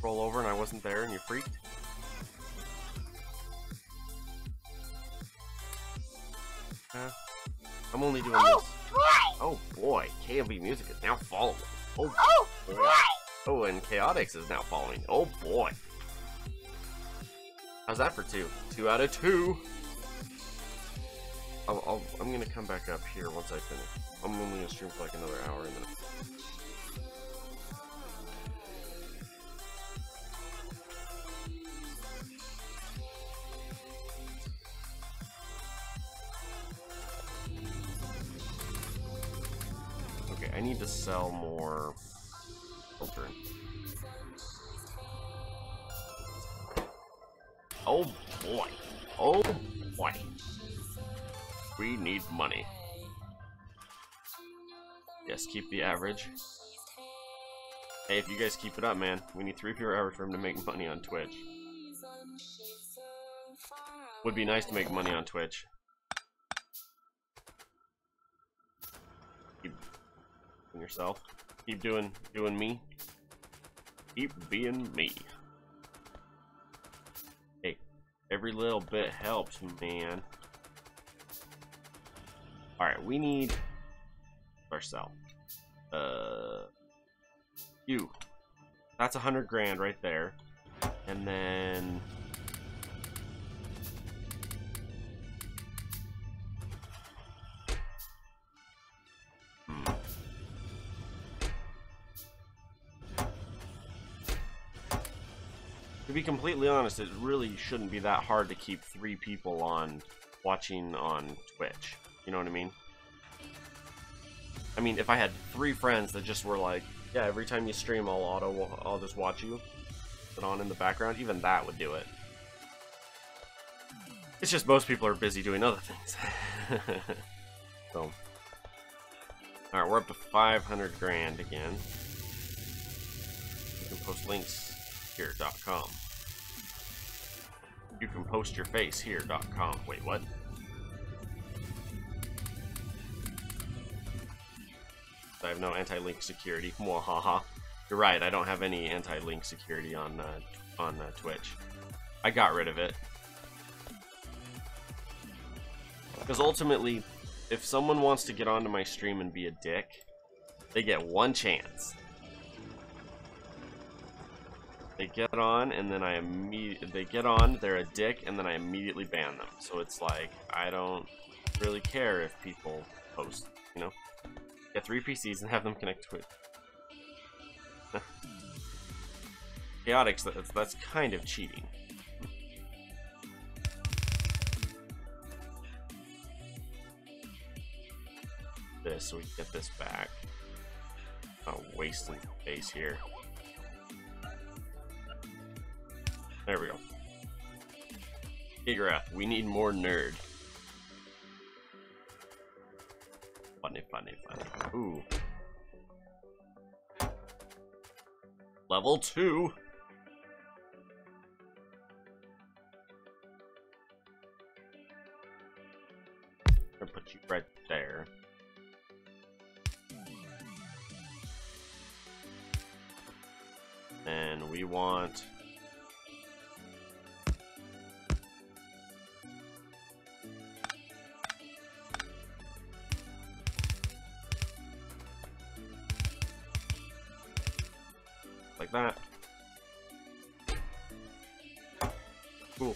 roll over and I wasn't there and you freaked? I'm only doing this. Oh boy, KMB Music is now following. Oh boy. Oh, and Chaotix is now following. Oh boy. How's that for 2? 2 out of 2. I'm gonna come back up here once I finish. I'm only gonna stream for like another hour and then. I need to sell more filtering. Oh boy. Oh boy. We need money. Yes, keep the average. Hey, if you guys keep it up, man, we need 3 fewer hours for him to make money on Twitch. Would be nice to make money on Twitch. Yourself. Keep doing me. Keep being me. Hey, every little bit helps, man. Alright, we need ourselves. You. That's 100 grand right there. And then to be completely honest, it really shouldn't be that hard to keep 3 people on watching on Twitch. You know what I mean? I mean, if I had 3 friends that just were like, yeah, every time you stream, I'll just watch you, put on in the background. Even that would do it. It's just most people are busy doing other things. So, all right, we're up to 500 grand again. You can post links here.com. You can post your face here.com. Wait, what? I have no anti-link security. Mwahaha. You're right, I don't have any anti-link security on Twitch. I got rid of it. Because ultimately, if someone wants to get onto my stream and be a dick, they get one chance. They get on, and then they're a dick, and then I immediately ban them. So it's like, I don't really care if people post, you know? Get 3 PCs and have them connect to it. Chaotix, that's kind of cheating. this so we can get this back. Oh, wasting space here. There we go. Cagorathe, we need more nerd. Funny, funny, funny. Ooh. Level 2. I'll put you right there. And we want like that. Cool.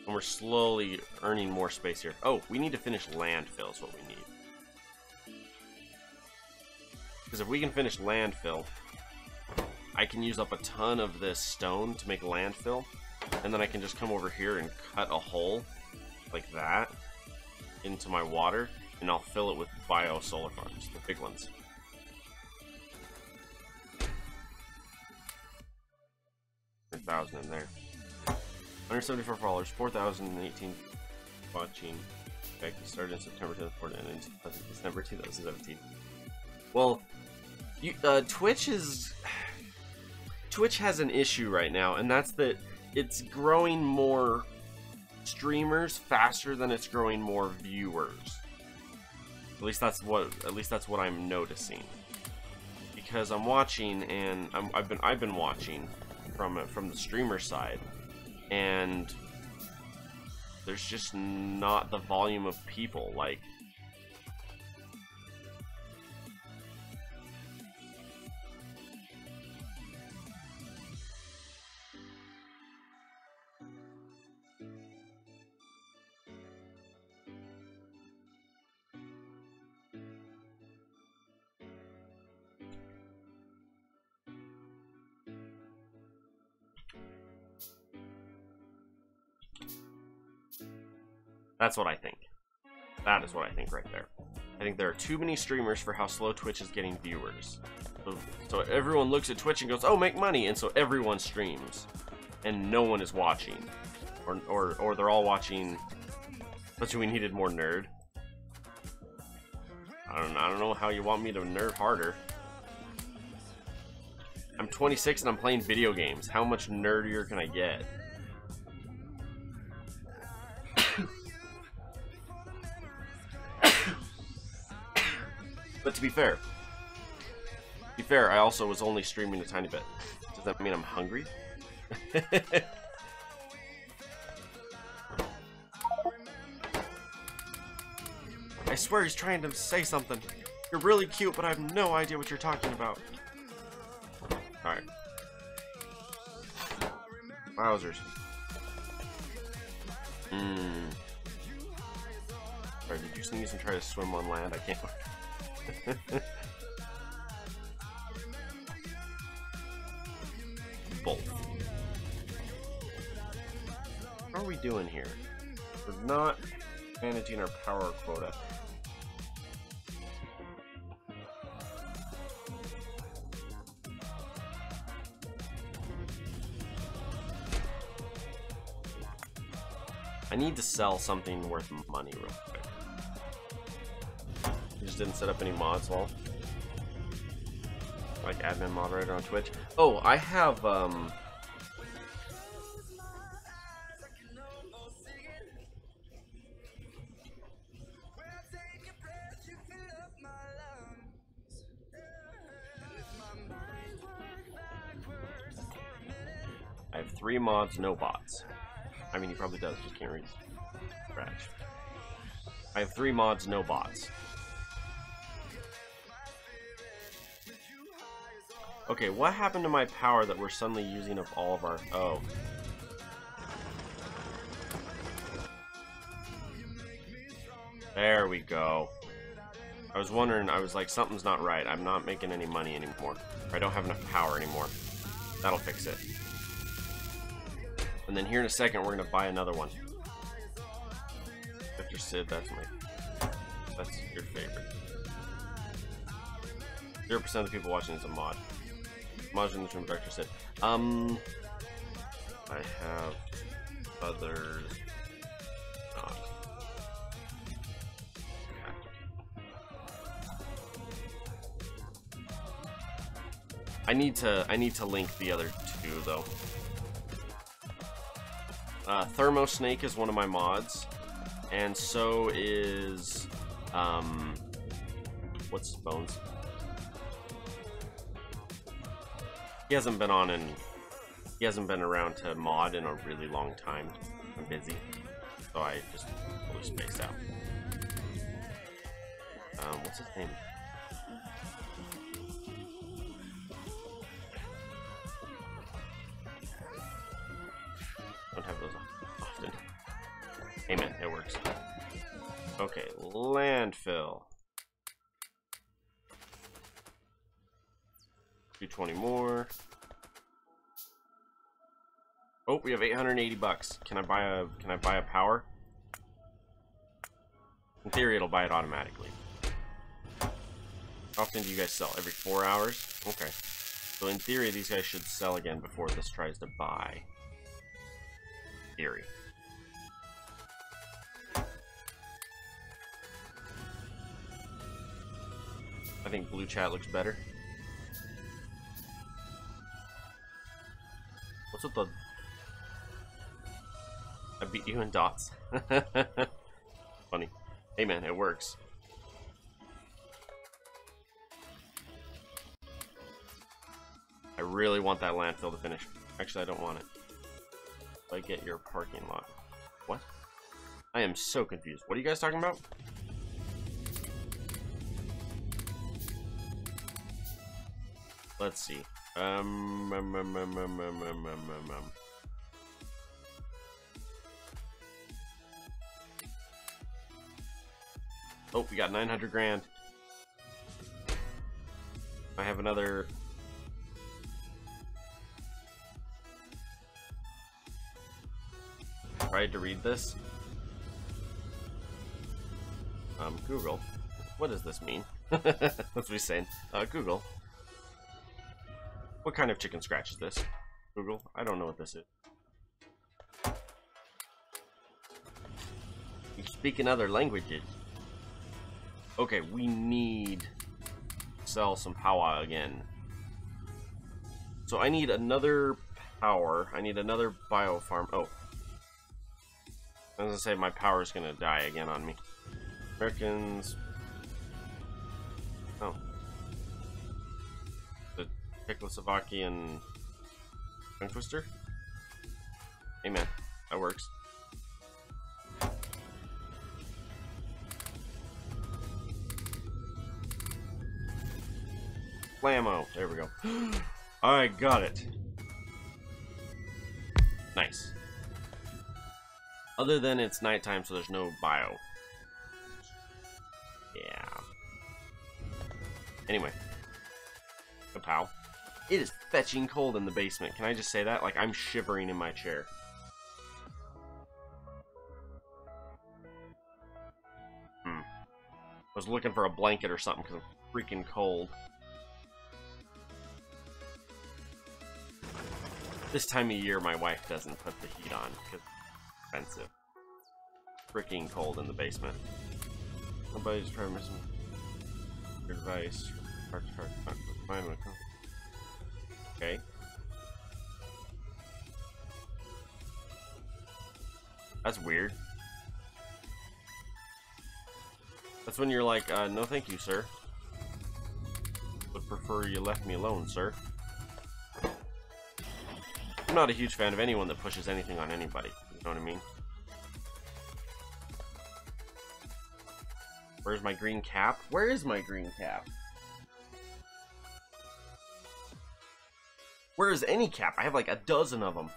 And we're slowly earning more space here. Oh, we need to finish landfill is what we need. Because if we can finish landfill, I can use up a ton of this stone to make landfill, and then I can just come over here and cut a hole like that into my water, and I'll fill it with bio solar farms, the big ones. $1,000 in there. 174 followers, 4,018 watching. Okay, started in September 2014 and ended in December 2017. Well, Twitch has an issue right now, and that's that it's growing more streamers faster than it's growing more viewers. At least that's what I'm noticing. Because I'm watching, and I've been watching from the streamer side, and there's just not the volume of people like. That's what I think. That is what I think right there. I think there are too many streamers for how slow Twitch is getting viewers. So everyone looks at Twitch and goes, oh, make money, and so everyone streams. And no one is watching. Or they're all watching, but we needed more nerd. I don't know how you want me to nerd harder. I'm 26 and I'm playing video games. How much nerdier can I get? But to be fair, I also was only streaming a tiny bit. Does that mean I'm hungry? I swear he's trying to say something. You're really cute, but I have no idea what you're talking about. Alright. Wowzers. Sorry, did you sneeze and try to swim on land? I can't. Both. How are we doing here? We're not managing our power quota. I need to sell something worth money real quick. You just didn't set up any mods, well. Like admin moderator on Twitch. Oh, I have I have 3 mods, no bots. I mean, he probably does, just can't read. Scratch. I have 3 mods, no bots. Okay, what happened to my power that we're suddenly using up all of our... Oh. There we go. I was wondering, I was like, something's not right. I'm not making any money anymore. I don't have enough power anymore. That'll fix it. And then here in a second, we're going to buy another one. Vector Sid, that's your favorite. 0% of the people watching is a mod. Mods in this room, Vector Sid. I have others. Not. I need to link the other two though. Thermo Snake is one of my mods, and so is what's Bones? He hasn't been around to mod in a really long time. I'm busy, so I just totally spaced out. What's his name? Don't have those often. Amen, it works. Okay, landfill. 220 more. Oh, we have 880 bucks. Can I buy a power? In theory, it'll buy it automatically. How often do you guys sell? Every 4 hours? Okay. So in theory, these guys should sell again before this tries to buy. Theory. I think blue chat looks better. What's with the... I beat you in dots. Funny. Hey man, it works. I really want that landfill to finish. Actually, I don't want it. If I get your parking lot. What? I am so confused. What are you guys talking about? Let's see. Oh, we got 900 grand. I have another. Tried to read this. Google. What does this mean? That's what he's saying. Google. What kind of chicken scratch is this? Google. I don't know what this is. You speak in other languages. Okay, we need to sell some power again. So I need another power. I need another biofarm. Oh. I was gonna say my power is gonna die again on me. Americans. Oh. The Czechoslovakian tongue twister? Amen. That works. Blammo. There we go. I got it. Nice. Other than it's nighttime, so there's no bio. Yeah. Anyway. Kapow. It is fetching cold in the basement. Can I just say that? Like, I'm shivering in my chair. I was looking for a blanket or something because I'm freaking cold. This time of year, my wife doesn't put the heat on because it's expensive. Freaking cold in the basement. Nobody's trying to miss your advice. Okay. That's weird. That's when you're like, no thank you, sir. Would prefer you left me alone, sir. I'm not a huge fan of anyone that pushes anything on anybody. You know what I mean? Where's my green cap? Where is my green cap? Where is any cap? I have like a dozen of them.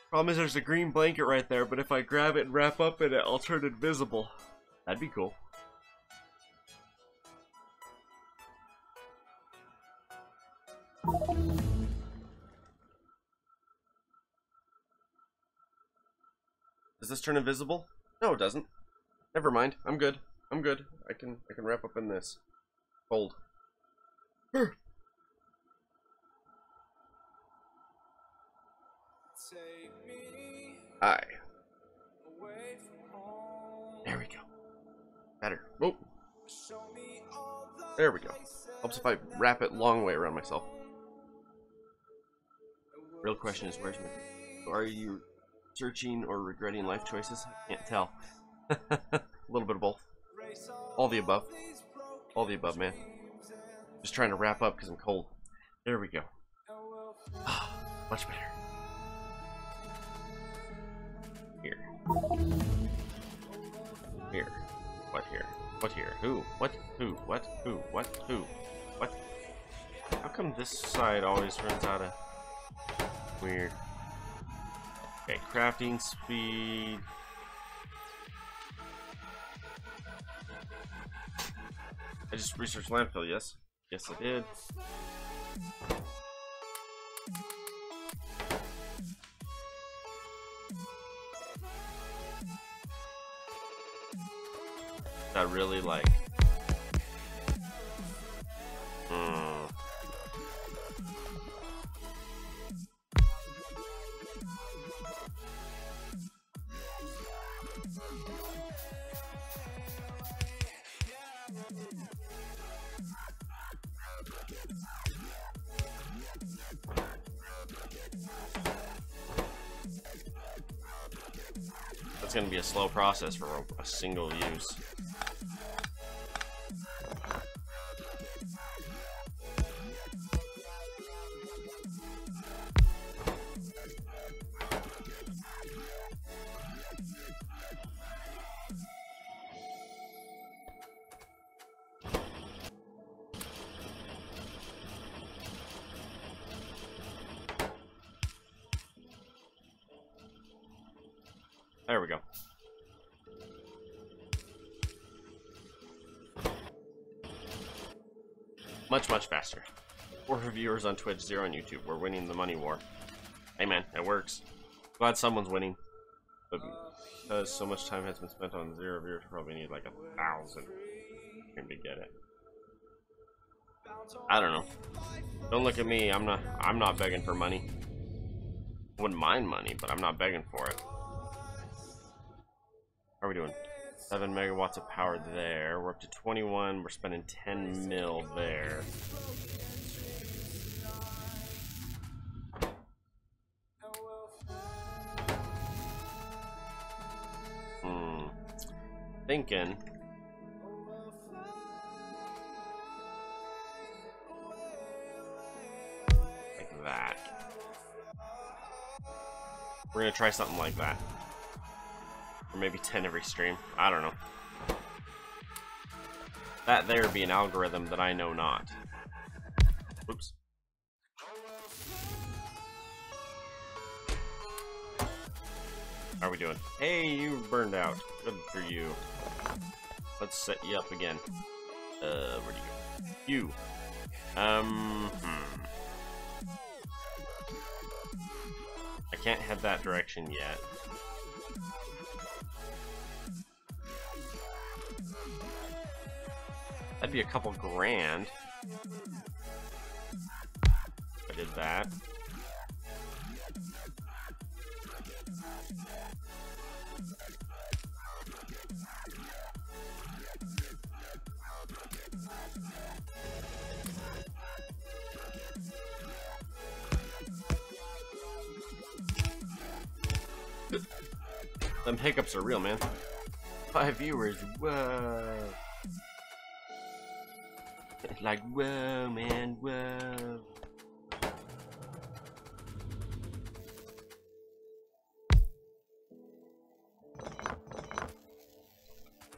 Problem is there's a green blanket right there, but if I grab it and wrap up in it, I'll turn invisible. That'd be cool. Does this turn invisible? No, it doesn't. Never mind. I'm good. I'm good. I can wrap up in this. Cold. Aye. There we go. Better. Oh. There we go. Helps if I wrap it long way around myself. Real question is, where's my... Are you searching or regretting life choices? I can't tell. A little bit of both. All the above. All the above, man. Just trying to wrap up because I'm cold. There we go. Much better. Here. Here. What here? What here? Who? What? Who? What? Who? What? Who? What? How come this side always runs out of... Weird. Okay, crafting speed. I just researched landfill, yes? Yes, I did. That really like... That's going to be a slow process for a single use. There we go. Much, much faster. 4 viewers on Twitch, 0 on YouTube. We're winning the money war. Hey man, it works. Glad someone's winning. But because so much time has been spent on 0 viewers, probably need like 1,000 to get it. I don't know. Don't look at me. I'm not begging for money. Wouldn't mind money, but I'm not begging for it. How are we doing? 7 megawatts of power there. We're up to 21. We're spending 10 mil there. Thinking. Like that. We're gonna try something like that. Or maybe 10 every stream. I don't know. That there be an algorithm that I know not. Oops. How are we doing? Hey, you burned out. Good for you. Let's set you up again. Where do you go? You. I can't head that direction yet. That'd be a couple grand. If I did that. Them hiccups are real, man. 5 viewers, whoa. Like, whoa, man, whoa.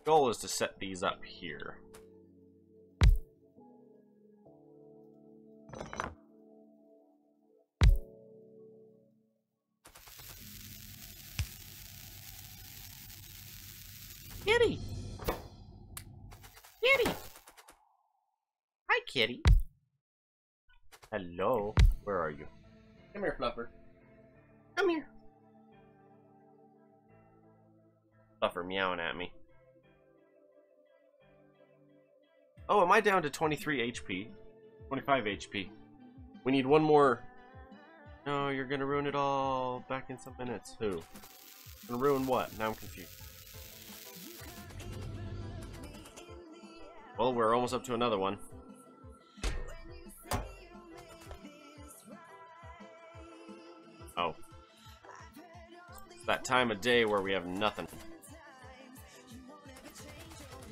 Goal is to set these up here. Kitty! Kitty! Hi, kitty. Hello. Where are you? Come here, Fluffer. Come here. Stuff are meowing at me. Oh, am I down to 23 HP? 25 HP. We need one more. No, you're gonna ruin it all. Back in some minutes. Who? Gonna ruin what? Now I'm confused. Well, we're almost up to another one. Oh. It's that time of day where we have nothing.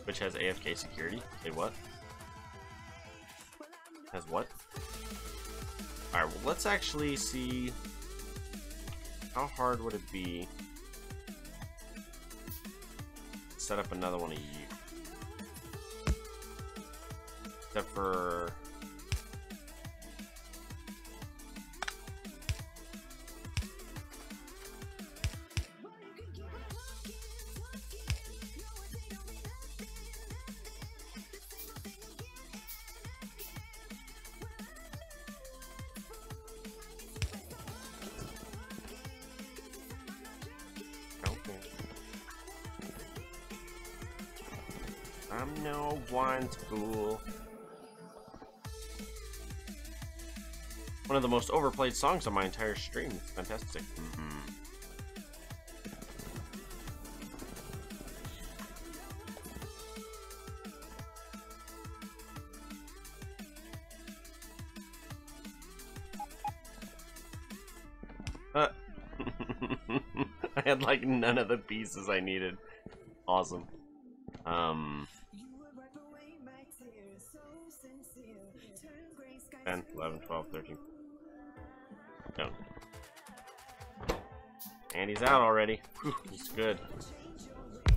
Which has AFK security. Say what? Has what? Alright, well, let's actually see. How hard would it be to set up another one of you? Except for... I'm no wines fool. One of the most overplayed songs on my entire stream. It's fantastic. I had like none of the pieces I needed. Awesome. 10, 11, 12, 13. No. And he's out already. Whew, he's good.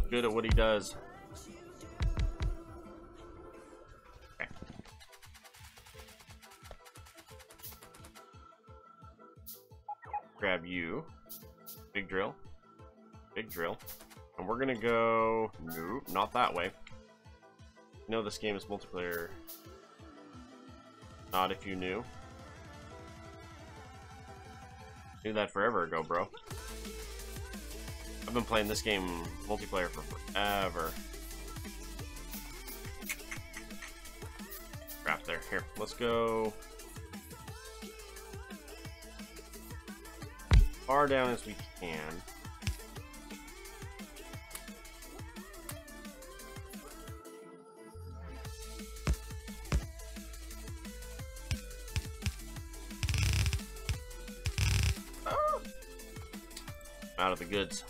Good at what he does. Okay. Grab you. Big drill. Big drill. And we're gonna go... Nope, not that way. You know this game is multiplayer. Not if you knew. Knew that forever ago, bro. I've been playing this game multiplayer for forever. Crap there. Here, let's go far down as we can. Out of the goods.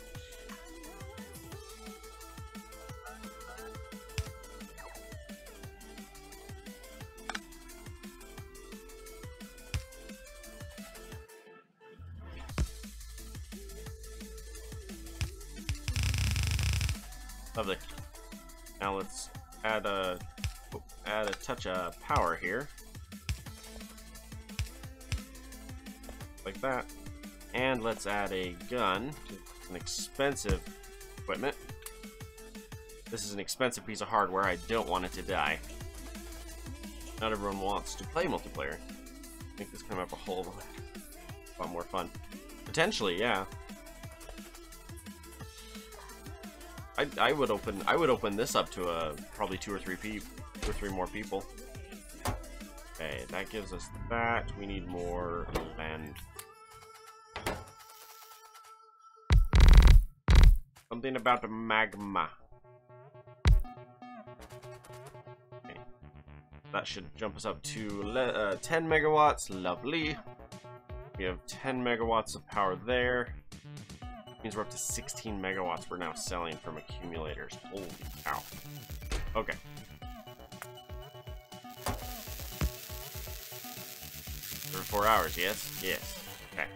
Lovely. Now let's add a touch of power here, like that. And let's add a gun. It's an expensive equipment. This is an expensive piece of hardware. I don't want it to die. Not everyone wants to play multiplayer. I think this can have a whole lot more fun. Potentially, yeah. I would open this up to probably two or three more people. Okay, that gives us that. We need more land. Something about the magma. Okay. That should jump us up to 10 megawatts. Lovely. We have 10 megawatts of power there. Means we're up to 16 megawatts we're now selling from accumulators. Holy cow. Okay. For 4 hours, yes? Yes. Okay.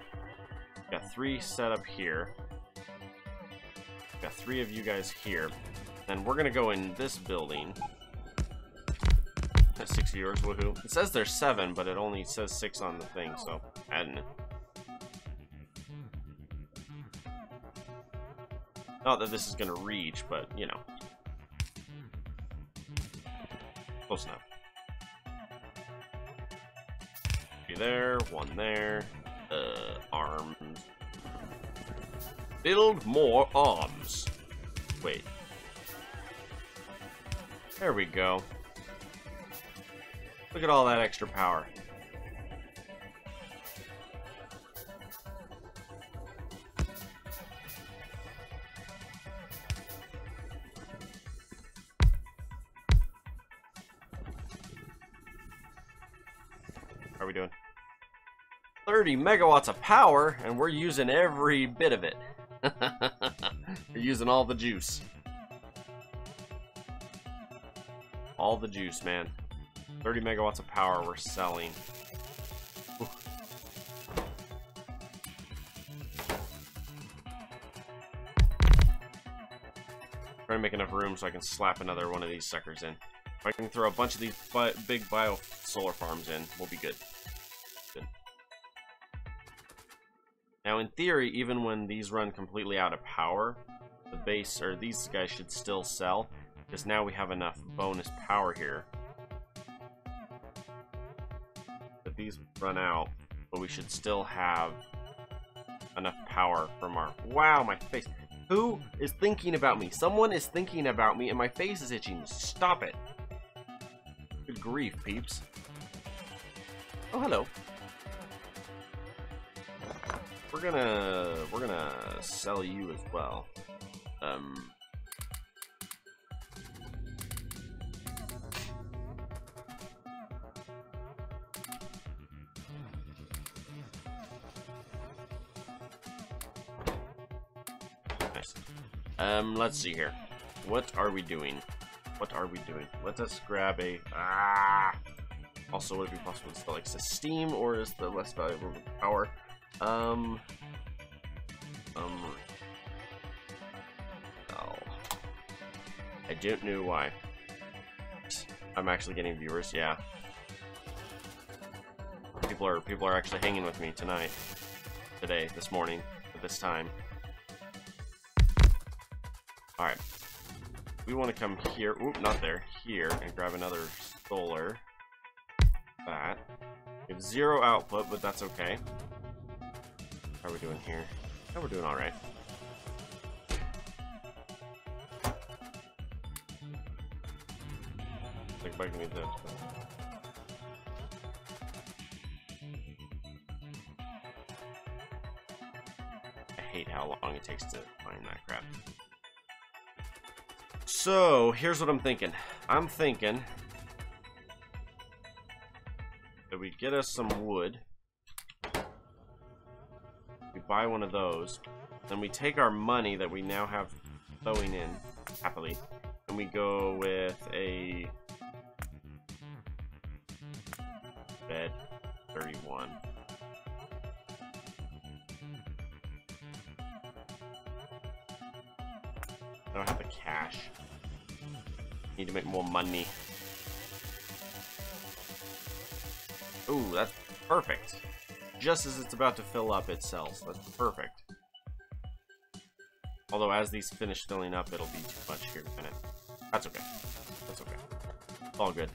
Got 3 set up here. Got 3 of you guys here. Then we're gonna go in this building. That's 6 viewers, woohoo. It says there's 7, but it only says 6 on the thing, so I don't know. Not that this is gonna reach, but you know. Close enough. Be there, 1 there. Arms. Build more arms. wait. There we go. Look at all that extra power. How are we doing? 30 megawatts of power, and we're using every bit of it. We're using all the juice. All the juice, man. 30 megawatts of power we're selling. Ooh. Trying to make enough room so I can slap another one of these suckers in. If I can throw a bunch of these big bio solar farms in, we'll be good. Good. Now, in theory, even when these run completely out of power, the base, or these guys should still sell, because now we have enough bonus power here. But these run out, but we should still have enough power from our... Wow, my face. Who is thinking about me? Someone is thinking about me and my face is itching. Stop it. Good grief, peeps. Oh, hello. We're gonna sell you as well. Nice. Let's see here. What are we doing? What are we doing? Let us grab a... Also, would it be possible to sell like steam, or is the less valuable power? Oh. I don't know why. I'm actually getting viewers, yeah. People are actually hanging with me today, this morning, at this time. Alright. We want to come here, oop, not there, here, and grab another solar. That. We have 0 output, but that's okay. How are we doing here? Oh, we're doing alright. Like bugging me this. I hate how long it takes to find that crap. So, here's what I'm thinking. I'm thinking that we get us some wood. We buy one of those. Then we take our money that we now have throwing in, happily, and we go with a bed 31. I don't have the cash. Need to make more money. Ooh, that's perfect. Just as it's about to fill up, it sells. That's perfect. Although, as these finish filling up, it'll be too much here in a minute. That's okay. That's okay. It's all good.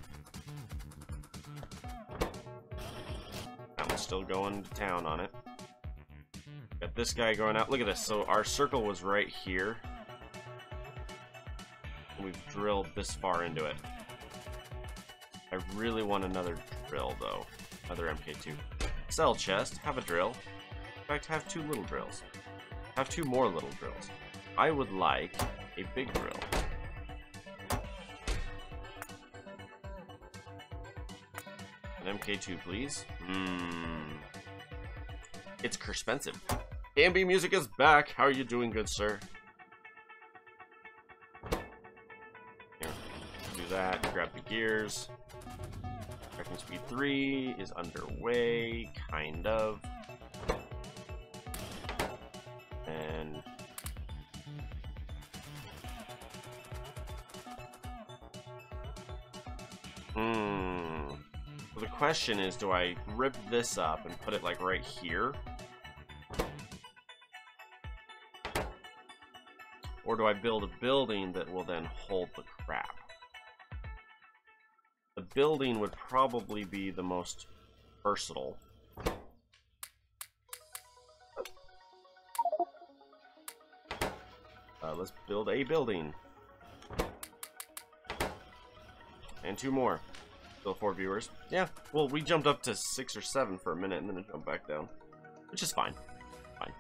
That one's still going to town on it. Got this guy going out. Look at this. So our circle was right here. We've drilled this far into it. I really want another drill, though. Another MK2. Sell chest. Have a drill. In fact, have 2 little drills. Have 2 more little drills. I would like a big drill. An MK2, please. It's expensive. AMB Music is back. How are you doing, good sir? That, grab the gears. Tracking speed 3 is underway, kind of. And so the question is, do I rip this up and put it like right here? Or do I build a building that will then hold the crap? The building would probably be the most versatile. Let's build a building. And 2 more. Still 4 viewers. Yeah, well, we jumped up to 6 or 7 for a minute and then it jumped back down. Which is fine. Fine.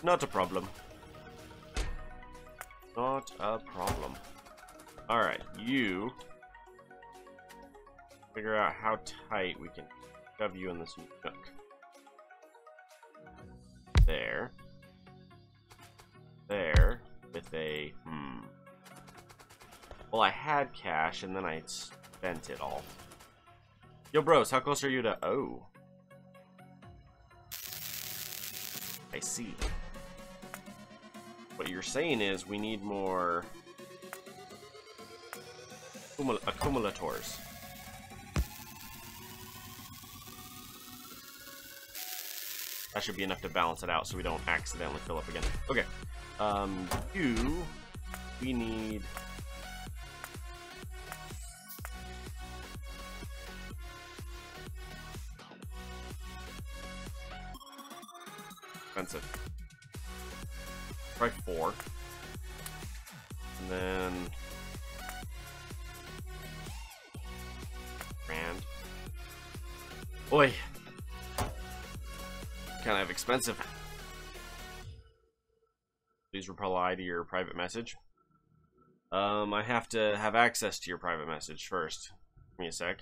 Not a problem. Not a problem. Alright, you figure out how tight we can shove you in this nook. There. There. With a... Well, I had cash, and then I spent it all. Yo, bros, how close are you to... Oh. I see. What you're saying is we need more... accumulators. That should be enough to balance it out so we don't accidentally fill up again. Okay. We need... Expensive. Try 4. And then... Grand. Oi! Kind of expensive. Please reply to your private message. I have to have access to your private message first. Give me a sec.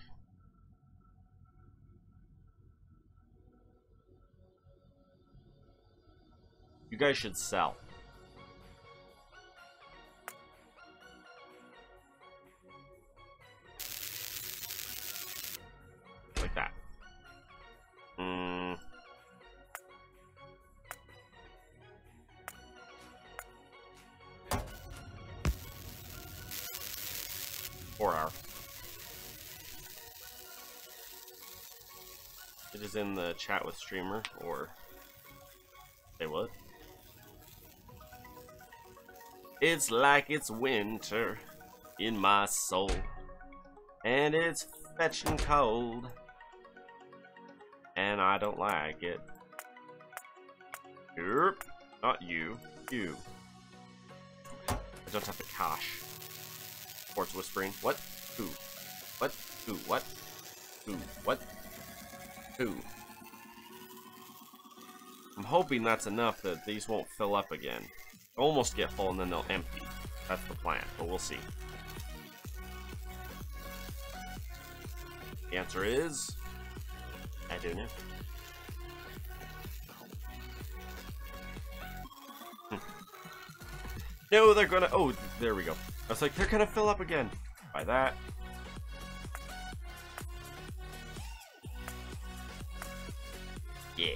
You guys should sell. Like that. 4 hour. It is in the chat with streamer, or say what? It's like it's winter in my soul, and it's fetching cold, and I don't like it. Yep, not you, you. I don't have the cash. Sports whispering. What? Who? What? Who? What? Who? What? Who? I'm hoping that's enough that these won't fill up again. Almost get full and then they'll empty. That's the plan, but we'll see. The answer is... I don't know. No, they're gonna... Oh, there we go. I was like, they're gonna fill up again. By that. Yeah.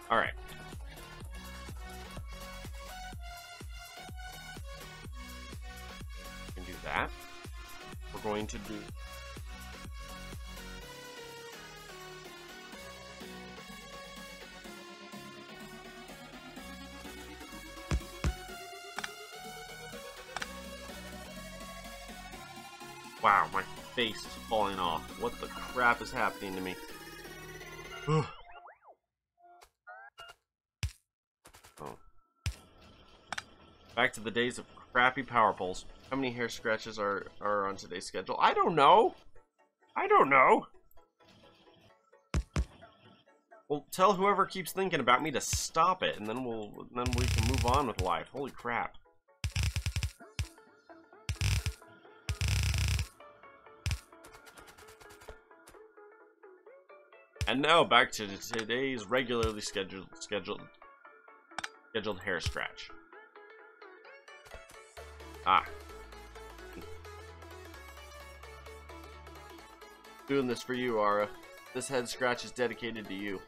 Alright. We can do that. We're going to do... Wow, my face is falling off. What the crap is happening to me? Oh. Back to the days of crappy power poles. How many hair scratches are on today's schedule? I don't know. I don't know. Well, tell whoever keeps thinking about me to stop it, and then we can move on with life. Holy crap. And now back to today's regularly scheduled hair scratch. Ah. Doing this for you, Ara. This head scratch is dedicated to you.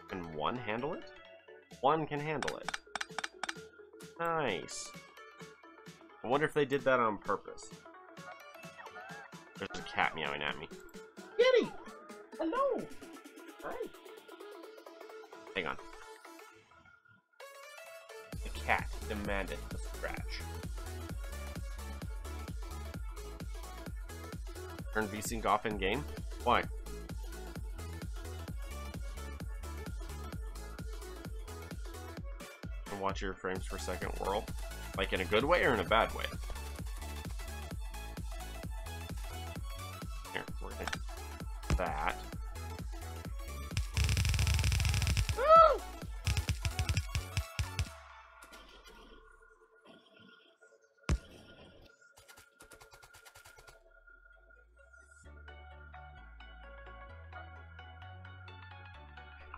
Can one handle it? One can handle it. Nice. I wonder if they did that on purpose. There's a cat meowing at me. Kitty! Hello! Hi. Hang on. The cat demanded a scratch. Turn VSync off in game? Why? And watch your frames per second whirl? Like in a good way or in a bad way? Here, we're gonna do that. Woo!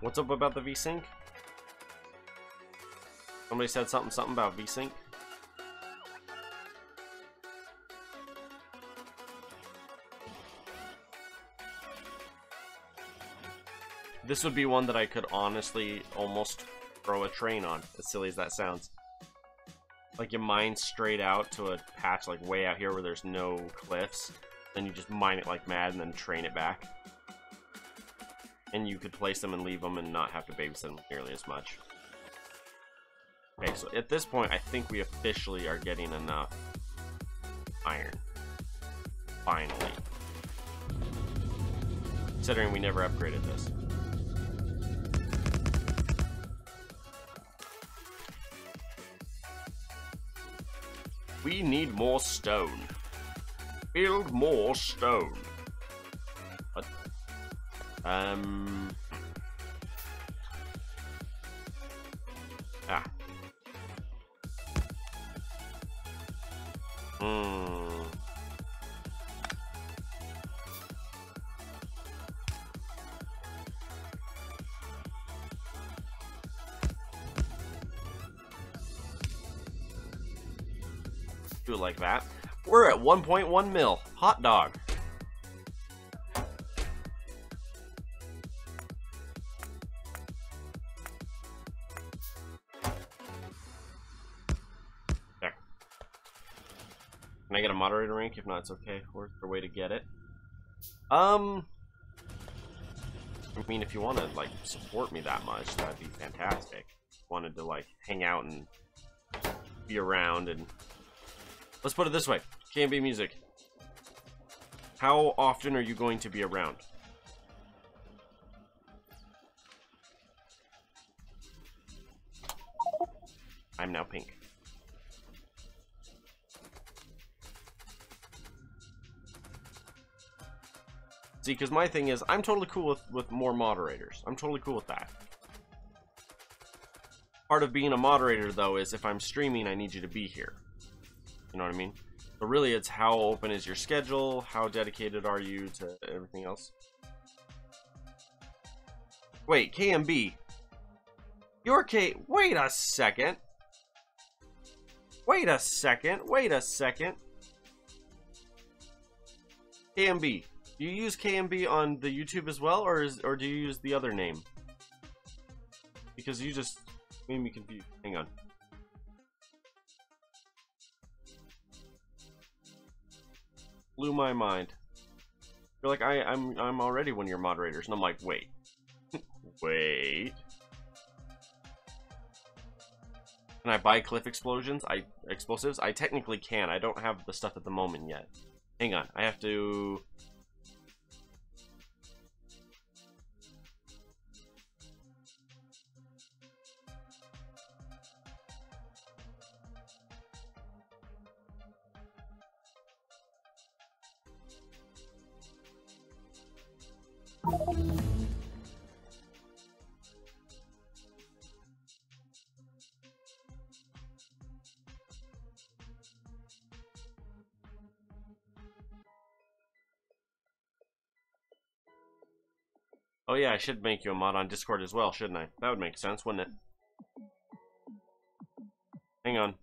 What's up about the VSync? Somebody said something about VSync. This would be one that I could honestly almost throw a train on, as silly as that sounds. Like you mine straight out to a patch like way out here where there's no cliffs, then you just mine it like mad and then train it back. And you could place them and leave them and not have to babysit them nearly as much. Okay, so at this point, I think we officially are getting enough iron. Finally. Considering we never upgraded this. We need more stone. Build more stone. What? Ah. Do it like that. We're at 1.1 mil. Hot dog. There. Can I get a moderator rank? If not, it's okay. Where's the way to get it? I mean, if you want to like support me that much, that'd be fantastic. Wanted to like hang out and be around and. Let's put it this way, KMB Music. How often are you going to be around? I'm now pink. See, because my thing is, I'm totally cool with more moderators. I'm totally cool with that. Part of being a moderator, though, is if I'm streaming, I need you to be here. You know what I mean? But really, it's how open is your schedule, how dedicated are you to everything else. Wait, KMB. Your K... Wait a second. Wait a second. Wait a second. KMB. Do you use KMB on the YouTube as well, or do you use the other name? Because you just made me confused. Hang on. Blew my mind. You're like, I'm already one of your moderators, and I'm like, wait. Wait. Can I buy cliff explosives? I technically can. I don't have the stuff at the moment yet. Hang on, I have to. Oh yeah, I should make you a mod on Discord as well, shouldn't I? That would make sense, wouldn't it? Hang on.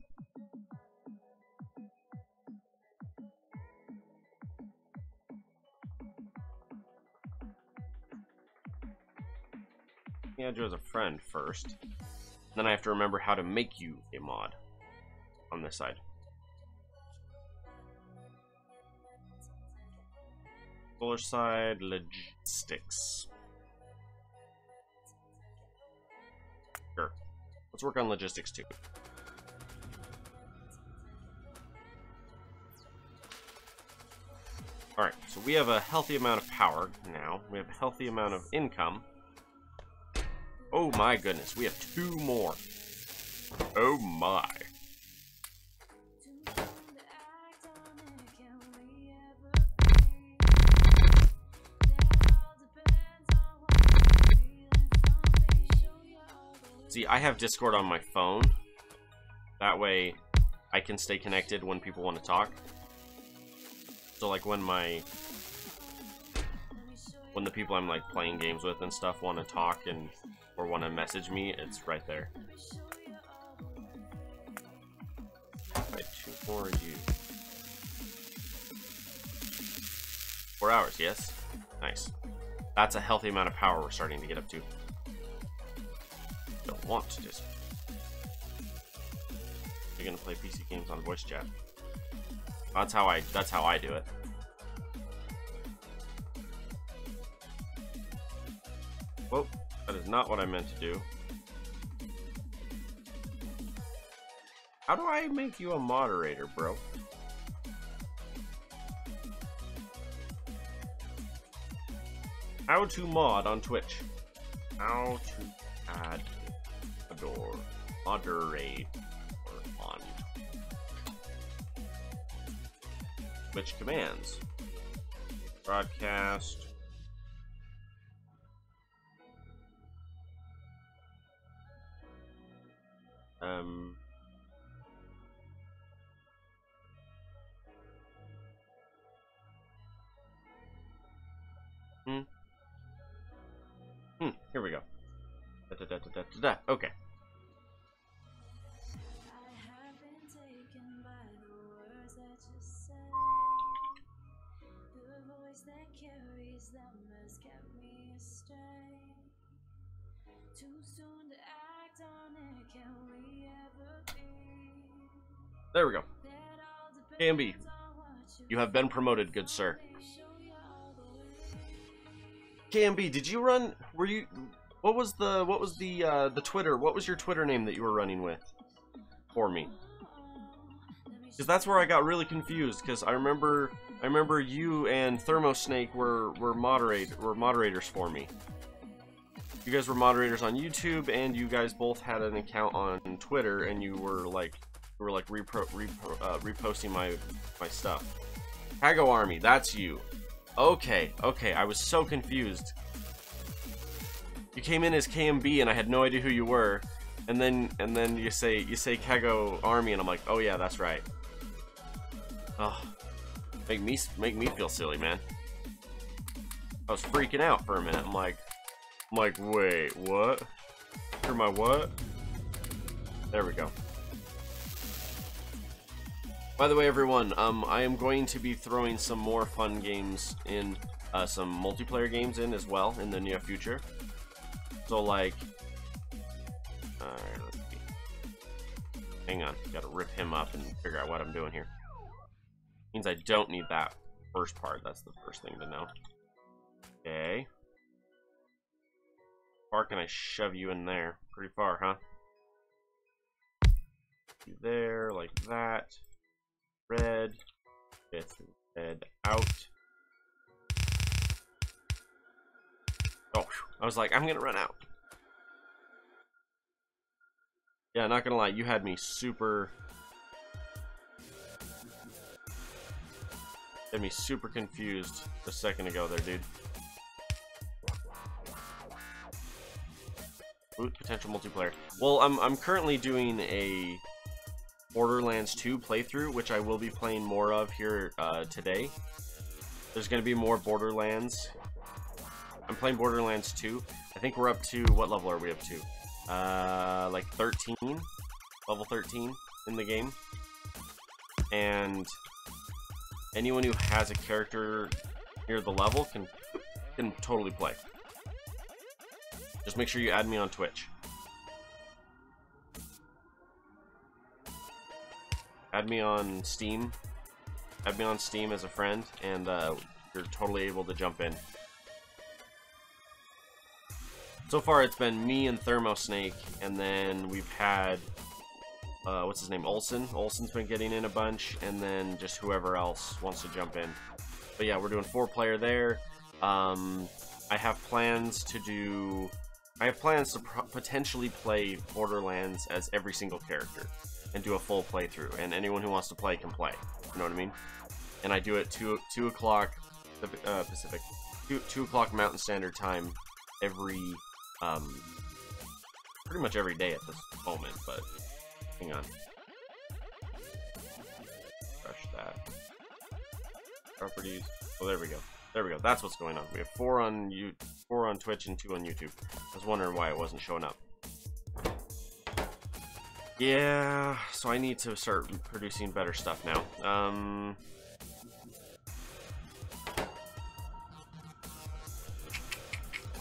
Yeah, add you as a friend first. Then I have to remember how to make you a mod on this side. Solar side, logistics. Sure. Let's work on logistics too. Alright, so we have a healthy amount of power now. We have a healthy amount of income. Oh my goodness, we have 2 more. Oh my. See, I have Discord on my phone. That way, I can stay connected when people want to talk. So, like, when the people I'm, like, playing games with and stuff want to talk or want to message me, it's right there. Right, 2 more of you. 4 hours, yes? Nice. That's a healthy amount of power we're starting to get up to. Don't want to just. You're gonna play PC games on voice chat. That's how I do it. Whoa, that is not what I meant to do. How do I make you a moderator, bro? How to mod on Twitch. How to add or moderate on Twitch commands. Broadcast. Here we go. Okay. There we go. KMB, you have been promoted, good sir. KMB, did you run? Were you? What was the Twitter? What was your Twitter name that you were running with for me? Because that's where I got really confused. Because I remember you and Thermosnake were moderators for me. You guys were moderators on YouTube, and you guys both had an account on Twitter, and you were like reposting my stuff. Cago Army, that's you. Okay, I was so confused. You came in as KMB, and I had no idea who you were, and then you say Cago Army, and I'm like, oh yeah, that's right. Oh, make me feel silly, man. I was freaking out for a minute. I'm like, wait, what? You're my what? There we go. By the way, everyone, I am going to be throwing some more fun games in, some multiplayer games in as well in the near future. So, like, alright, let's see. Hang on, gotta rip him up and figure out what I'm doing here. Means I don't need that first part. That's the first thing to know. Okay. How far can I shove you in there? Pretty far, huh? You there, like that. Red. With red out. Oh, I was like, I'm gonna run out. Yeah, not gonna lie, you had me super confused a second ago there, dude. Boot potential multiplayer. Well, I'm currently doing a Borderlands 2 playthrough, which I will be playing more of here today. There's gonna be more Borderlands. I'm playing Borderlands 2. I think we're up to, what level are we up to? Like 13? Level 13 in the game. And anyone who has a character near the level can totally play. Just make sure you add me on Twitch. Add me on Steam. Add me on Steam as a friend, and you're totally able to jump in. So far, it's been me and Thermosnake, and then we've had, what's his name, Olsen. Olsen's been getting in a bunch, and then just whoever else wants to jump in. But yeah, we're doing 4-player there. I have plans to do... I have plans to potentially play Borderlands as every single character and do a full playthrough, and anyone who wants to play can play. You know what I mean? And I do it 2 o'clock Pacific, 2 o'clock Mountain Standard Time every pretty much every day at this moment. But hang on, refresh that. Properties. Oh, there we go. There we go. That's what's going on. We have 4 on Twitch and 2 on YouTube. I was wondering why it wasn't showing up. Yeah, so I need to start producing better stuff now.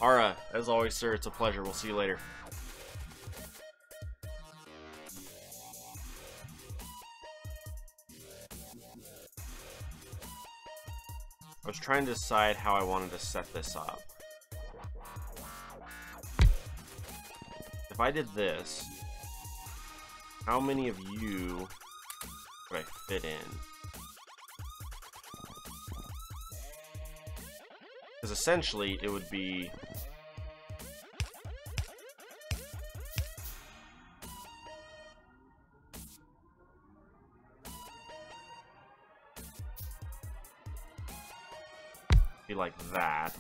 Ara, as always, sir, it's a pleasure. We'll see you later. I was trying to decide how I wanted to set this up. If I did this, how many of you could I fit in? Because essentially it would be like that,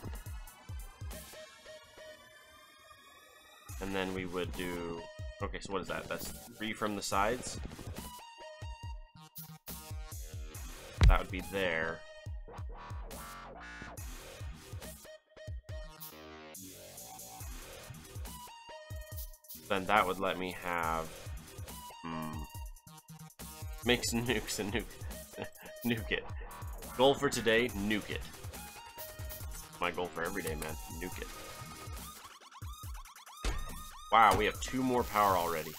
and then we would do, okay, so what is that? That's 3 from the sides. That would be there. Then that would let me have make some nukes and nuke it. Goal for today, nuke it. My goal for every day, man. Nuke it. Wow, we have 2 more power already.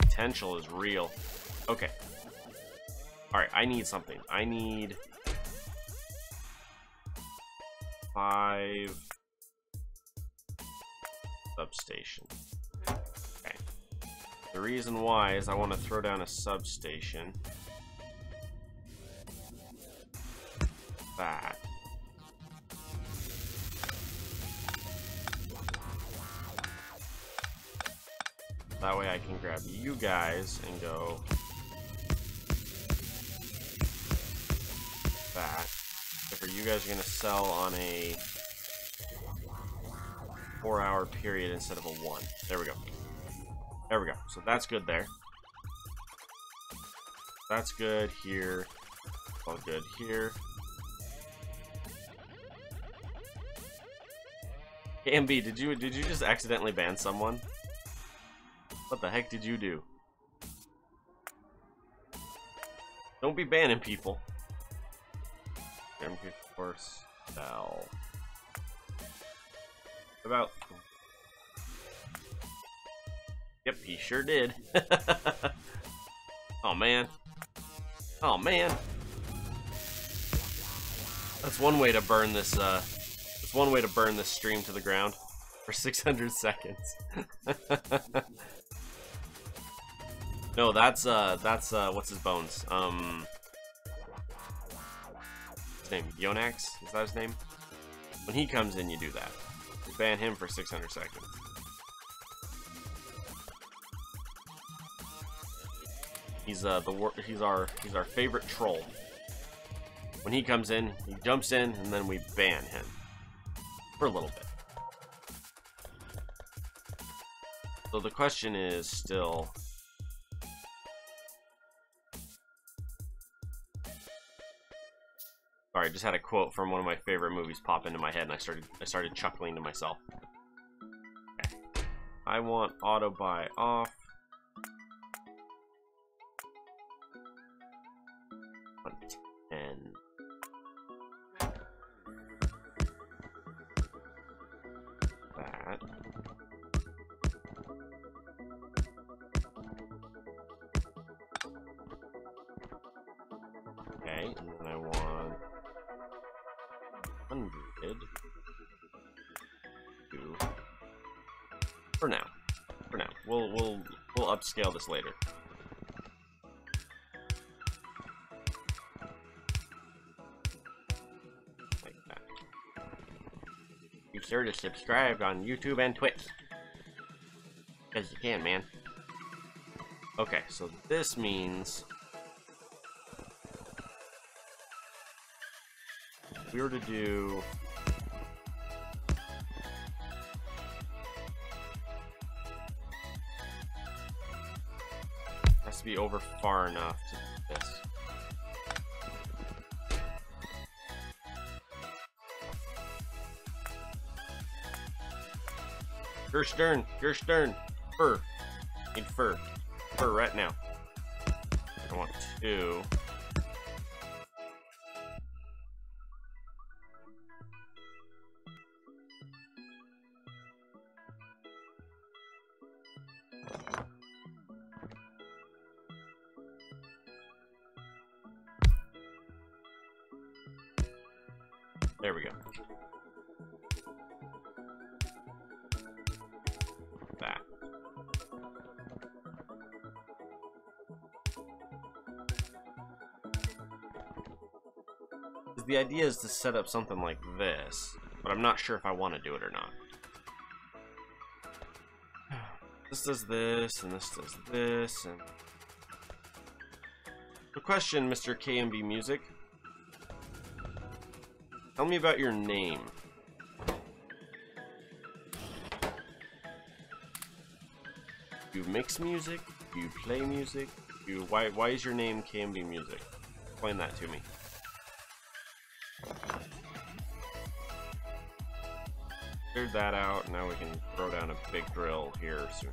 Potential is real. Okay. Alright, I need something. I need 5 substation. Okay. The reason why is I want to throw down a substation. That. That way I can grab you guys and go that. Except for you guys are gonna sell on a 4-hour period instead of a 1. There we go. There we go. So that's good there. That's good here. All good here. Ambi, did you just accidentally ban someone? What the heck did you do? Don't be banning people. MP force sell. About. Yep, he sure did. Oh man. Oh man. That's one way to burn this. That's one way to burn this stream to the ground for 600 seconds. No, that's what's his bones? His name Yonax? Is that his name? When he comes in, you do that. You ban him for 600 seconds. He's our favorite troll. When he comes in, he jumps in, and then we ban him for a little bit. So the question is still. Sorry, I just had a quote from one of my favorite movies pop into my head, and I started chuckling to myself. Okay. I want auto buy off. 110. That. Okay, and then I want 100. For now. For now. We'll upscale this later. sure to subscribe on YouTube and Twitch. Because you can, man. Okay, so this means if we were to do has to be over far enough to do this. Gerstern, fur. Need fur right now. I want 2. There we go. That. The idea is to set up something like this, but I'm not sure if I want to do it or not. This does this, and this does this, and... The question, Mr. KMB Music. Tell me about your name. Do you mix music? Do you play music? Why is your name KMB Music? Explain that to me. Cleared that out. Now we can throw down a big drill here soon.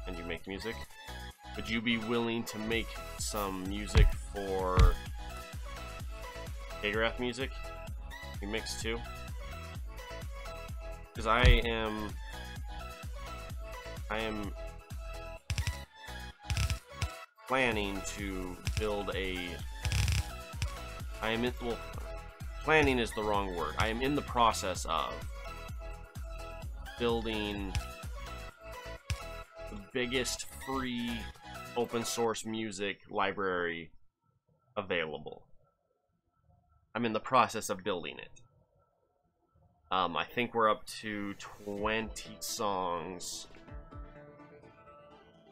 And you make music? Would you be willing to make some music for Cagorathe music? You mix too? Because I am planning to build a... well, planning is the wrong word. I am in the process of building the biggest free open source music library available. I'm in the process of building it. I think we're up to 20 songs.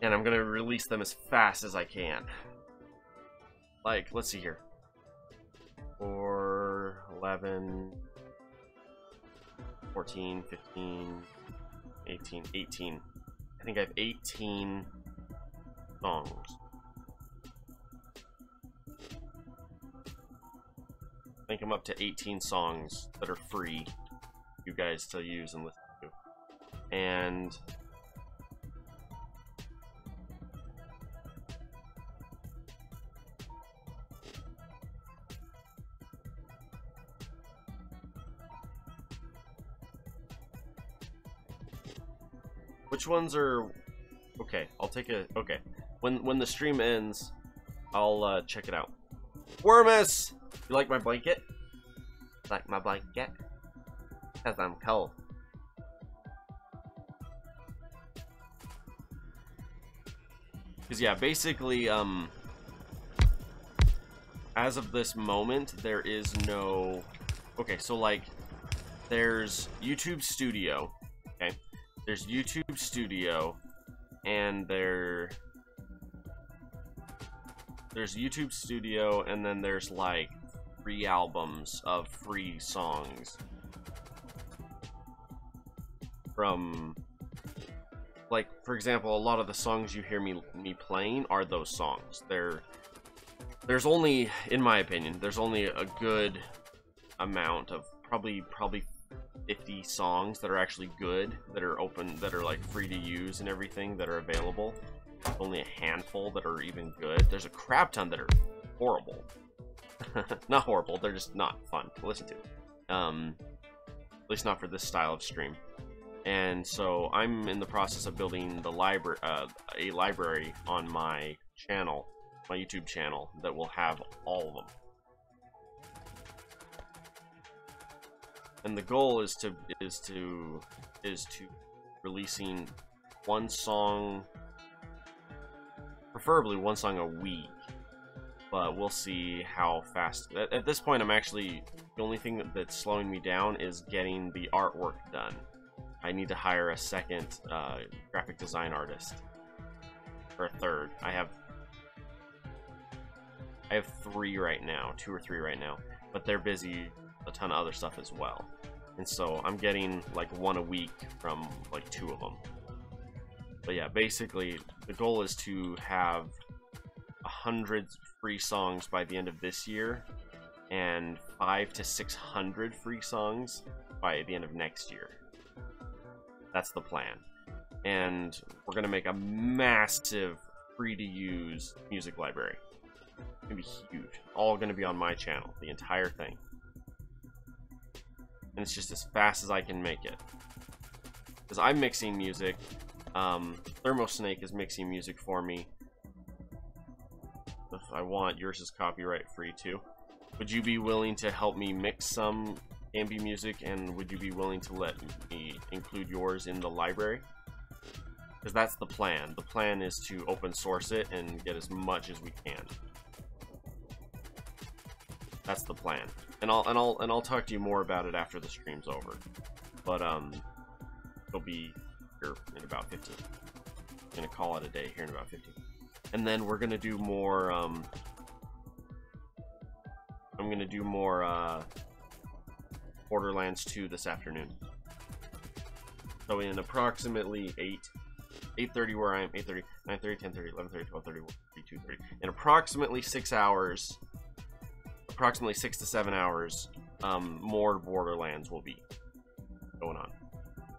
And I'm gonna release them as fast as I can. Like, let's see here. 4, 11, 14, 15, 18. I think I have 18 songs. I think I'm up to 18 songs that are free for you guys to use and listen to. And which ones are okay? I'll take a okay. When the stream ends, I'll check it out. Wormmus, you like my blanket? Like my blanket? Cause I'm cold. Cause yeah, basically, as of this moment, there is no. Okay, so like, there's YouTube Studio. Okay. There's YouTube Studio, and there's YouTube Studio, and then there's like 3 albums of free songs from, like, for example, a lot of the songs you hear me playing are those songs. There's only, in my opinion, there's only a good amount of probably 50 songs that are actually good, that are open, that are like free to use and everything, that are available. Only a handful that are even good. There's a crap ton that are horrible. Not horrible, they're just not fun to listen to. At least not for this style of stream. And so I'm in the process of building the a library on my channel, my YouTube channel, that will have all of them. And the goal is to releasing one song, preferably one song a week. but we'll see how fast. At this point, I'm actually, the only thing that's slowing me down is getting the artwork done. I need to hire a second graphic design artist, or a third. I have 3 right now, 2 or 3 right now, but they're busy a ton of other stuff as well. And so I'm getting like 1 a week from like 2 of them. But yeah, basically the goal is to have 100 free songs by the end of this year, and 500 to 600 free songs by the end of next year. That's the plan. And we're gonna make a massive free-to-use music library. It's gonna be huge. All gonna be on my channel, the entire thing. And it's just as fast as I can make it. Because I'm mixing music. Thermosnake is mixing music for me. If I want, yours is copyright free too. Would you be willing to help me mix some ambi music, and would you be willing to let me include yours in the library? Because that's the plan. The plan is to open source it and get as much as we can. That's the plan. And I'll talk to you more about it after the stream's over. But it'll be here in about 15. I'm gonna call it a day here in about 15. And then we're gonna do more I'm gonna do more Borderlands 2 this afternoon. So in approximately 8:30 where I am, 8:30, 9:30, 10:30, 11:30, 12:30, 1:30, 2:30. In approximately 6 hours, approximately 6 to 7 hours, more Borderlands will be going on.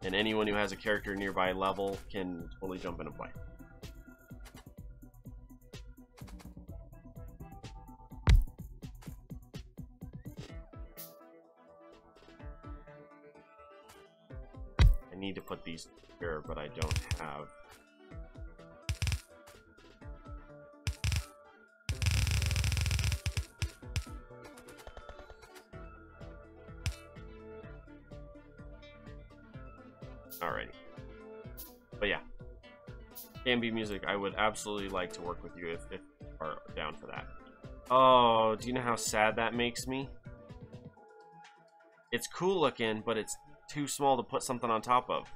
And anyone who has a character nearby level can totally jump in and play. I need to put these here, but I don't have. Alrighty. But yeah, ambi music, I would absolutely like to work with you if you are down for that. Oh, do you know how sad that makes me? It's cool looking, but it's too small to put something on top of.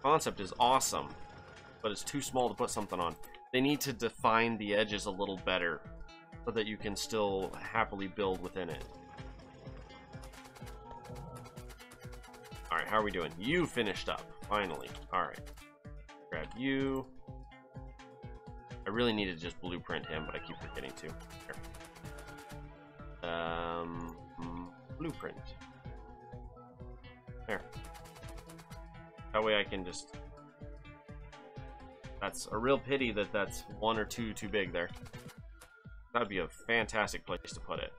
Concept is awesome, but it's too small to put something on. They need to define the edges a little better so that you can still happily build within it. Alright, how are we doing? You finished up, finally. Alright. Grab you. I really need to just blueprint him, but I keep forgetting to. Here. Blueprint. There. That way I can just... That's a real pity that that's 1 or 2 too big there. That'd be a fantastic place to put it.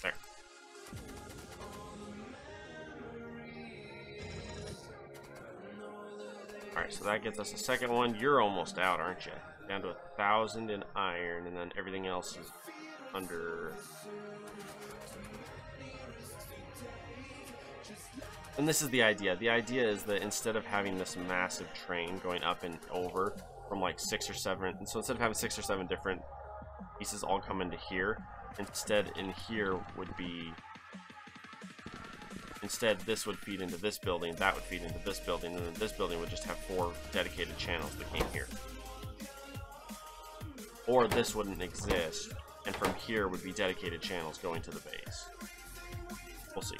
There. Alright, so that gets us a second one. You're almost out, aren't you? Down to 1,000 in iron, and then everything else is under... And this is the idea. The idea is that instead of having this massive train going up and over from like 6 or 7... And so instead of having 6 or 7 different pieces all come into here, instead in here would be... Instead, this would feed into this building, that would feed into this building, and then this building would just have 4 dedicated channels that came here. Or this wouldn't exist, and from here would be dedicated channels going to the base. We'll see.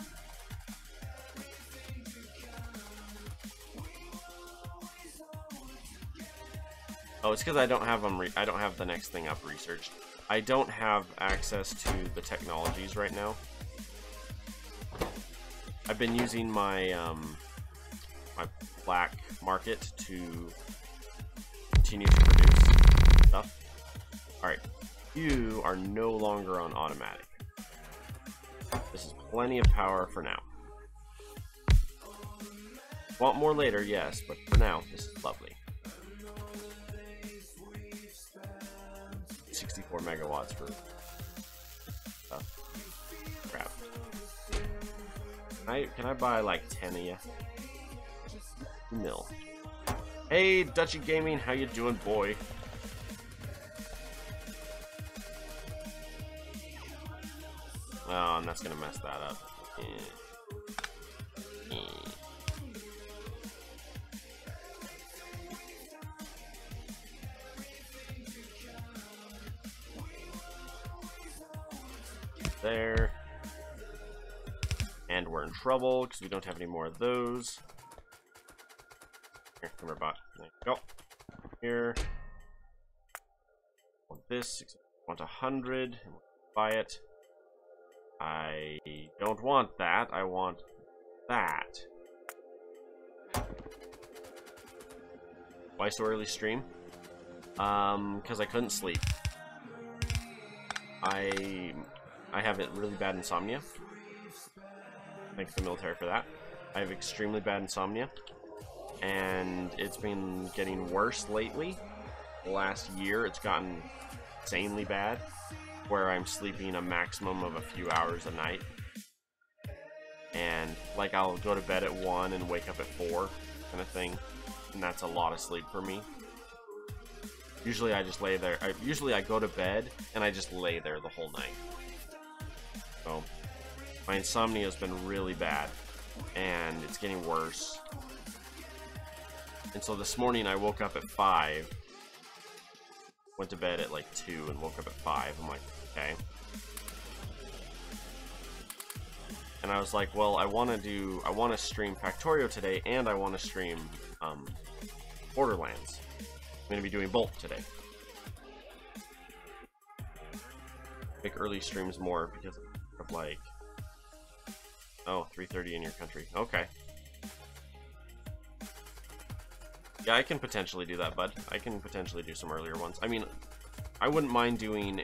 Oh, it's because I don't have them. I don't have the next thing up researched. I don't have access to the technologies right now. I've been using my my black market to continue to produce stuff. All right, You are no longer on automatic. This is plenty of power for now. Want more later, yes, but for now, this is lovely. 64 megawatts for crap. Can I buy like 10 of you? Mil. Hey, Dutchy Gaming, how you doing, boy? Oh, and that's gonna mess that up. There. And we're in trouble because we don't have any more of those. Here, come here, bot. There you go. Here. Want this. Want 100. Buy it. I don't want that. I want that. Why so early stream? Because I couldn't sleep. I have really bad insomnia. Thanks to the military for that. I have extremely bad insomnia, and it's been getting worse lately. The last year, it's gotten insanely bad, where I'm sleeping a maximum of a few hours a night. And like I'll go to bed at 1 and wake up at 4 kind of thing. And that's a lot of sleep for me. Usually I just lay there. Usually I go to bed and I just lay there the whole night. So my insomnia has been really bad and it's getting worse. And so this morning I woke up at 5. Went to bed at like 2 and woke up at 5. I'm like, okay. And I was like, well, I want to stream Factorio today, and I want to stream Borderlands. I'm going to be doing both today. Make early streams more because of like, oh, 3:30 in your country. Okay. Yeah, I can potentially do that, bud. I can potentially do some earlier ones. I mean, I wouldn't mind doing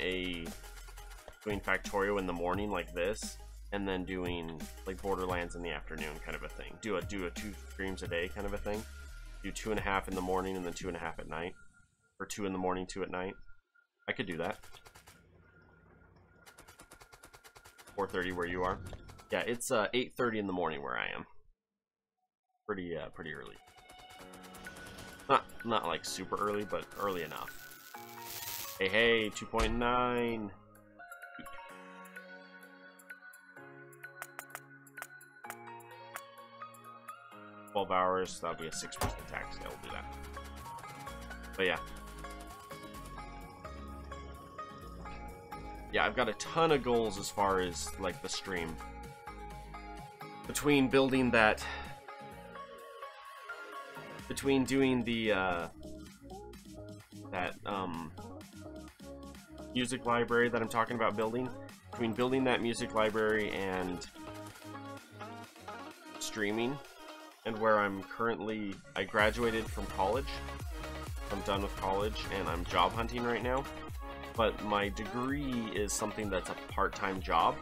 Factorio in the morning like this, and then doing like Borderlands in the afternoon kind of a thing. Do a 2 streams a day kind of a thing. Do 2.5 in the morning and then 2.5 at night, or 2 in the morning, 2 at night. I could do that. 4:30 where you are. Yeah, it's 8:30 in the morning where I am. Pretty early. Not like super early, but early enough. Hey, 2.9. 12 hours, that'll be a 6% tax. Yeah, we'll do that. But yeah. Yeah, I've got a ton of goals as far as like the stream. Between building that, between doing the music library that I'm talking about building, between building that music library and streaming, and where I'm currently, I graduated from college. I'm done with college and I'm job hunting right now. But my degree is something that's a part-time job.